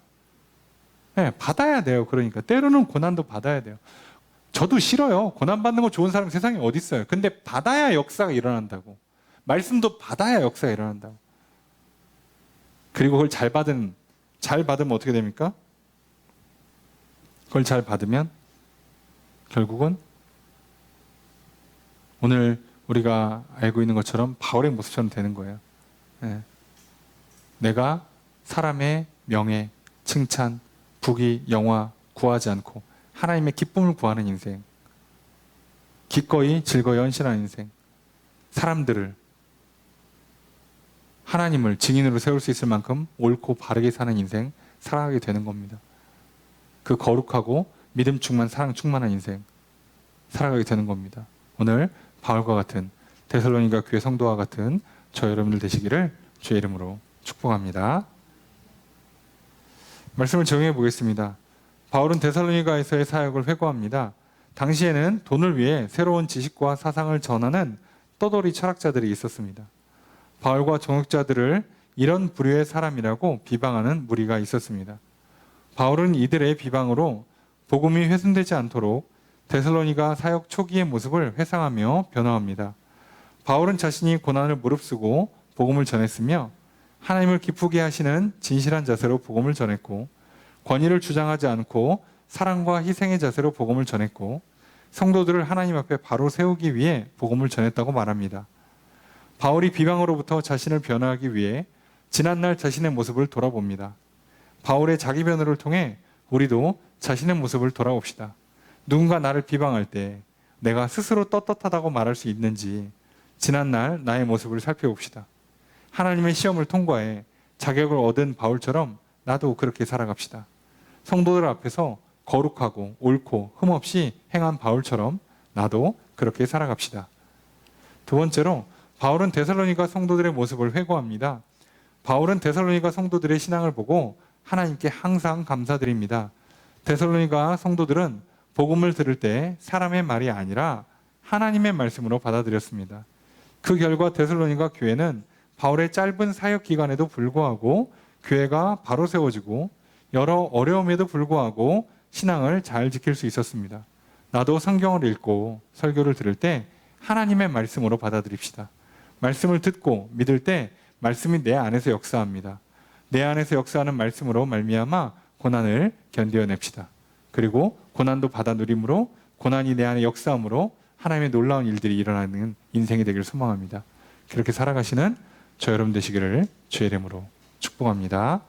네, 받아야 돼요. 그러니까 때로는 고난도 받아야 돼요. 저도 싫어요. 고난 받는 거 좋은 사람 세상에 어디 있어요. 근데 받아야 역사가 일어난다고. 말씀도 받아야 역사가 일어난다고. 그리고 그걸 잘 받으면 어떻게 됩니까? 그걸 잘 받으면 결국은 오늘 우리가 알고 있는 것처럼 바울의 모습처럼 되는 거예요. 네. 내가 사람의 명예, 칭찬, 부귀, 영화 구하지 않고 하나님의 기쁨을 구하는 인생, 기꺼이 즐거이 헌신하는 인생, 사람들을, 하나님을 증인으로 세울 수 있을 만큼 옳고 바르게 사는 인생 살아가게 되는 겁니다. 그 거룩하고 믿음 충만, 사랑 충만한 인생 살아가게 되는 겁니다. 오늘 바울과 같은, 데살로니가 교회 성도와 같은 저 여러분들 되시기를 주의 이름으로 축복합니다. 말씀을 적용해 보겠습니다. 바울은 데살로니가에서의 사역을 회고합니다. 당시에는 돈을 위해 새로운 지식과 사상을 전하는 떠돌이 철학자들이 있었습니다. 바울과 정육자들을 이런 부류의 사람이라고 비방하는 무리가 있었습니다. 바울은 이들의 비방으로 복음이 훼손되지 않도록 데살로니가 사역 초기의 모습을 회상하며 변화합니다. 바울은 자신이 고난을 무릅쓰고 복음을 전했으며 하나님을 기쁘게 하시는 진실한 자세로 복음을 전했고, 권위를 주장하지 않고 사랑과 희생의 자세로 복음을 전했고, 성도들을 하나님 앞에 바로 세우기 위해 복음을 전했다고 말합니다. 바울이 비방으로부터 자신을 변화하기 위해 지난날 자신의 모습을 돌아봅니다. 바울의 자기 변호를 통해 우리도 자신의 모습을 돌아봅시다. 누군가 나를 비방할 때 내가 스스로 떳떳하다고 말할 수 있는지 지난날 나의 모습을 살펴봅시다. 하나님의 시험을 통과해 자격을 얻은 바울처럼 나도 그렇게 살아갑시다. 성도들 앞에서 거룩하고 옳고 흠없이 행한 바울처럼 나도 그렇게 살아갑시다. 두 번째로, 바울은 데살로니가 성도들의 모습을 회고합니다. 바울은 데살로니가 성도들의 신앙을 보고 하나님께 항상 감사드립니다. 데살로니가 성도들은 복음을 들을 때 사람의 말이 아니라 하나님의 말씀으로 받아들였습니다. 그 결과 데살로니가 교회는 바울의 짧은 사역 기간에도 불구하고 교회가 바로 세워지고 여러 어려움에도 불구하고 신앙을 잘 지킬 수 있었습니다. 나도 성경을 읽고 설교를 들을 때 하나님의 말씀으로 받아들입시다. 말씀을 듣고 믿을 때 말씀이 내 안에서 역사합니다. 내 안에서 역사하는 말씀으로 말미암아 고난을 견뎌냅시다. 그리고 고난도 받아 누림으로, 고난이 내 안에 역사함으로 하나님의 놀라운 일들이 일어나는 인생이 되기를 소망합니다. 그렇게 살아가시는 저 여러분 되시기를 주의 이름으로 축복합니다.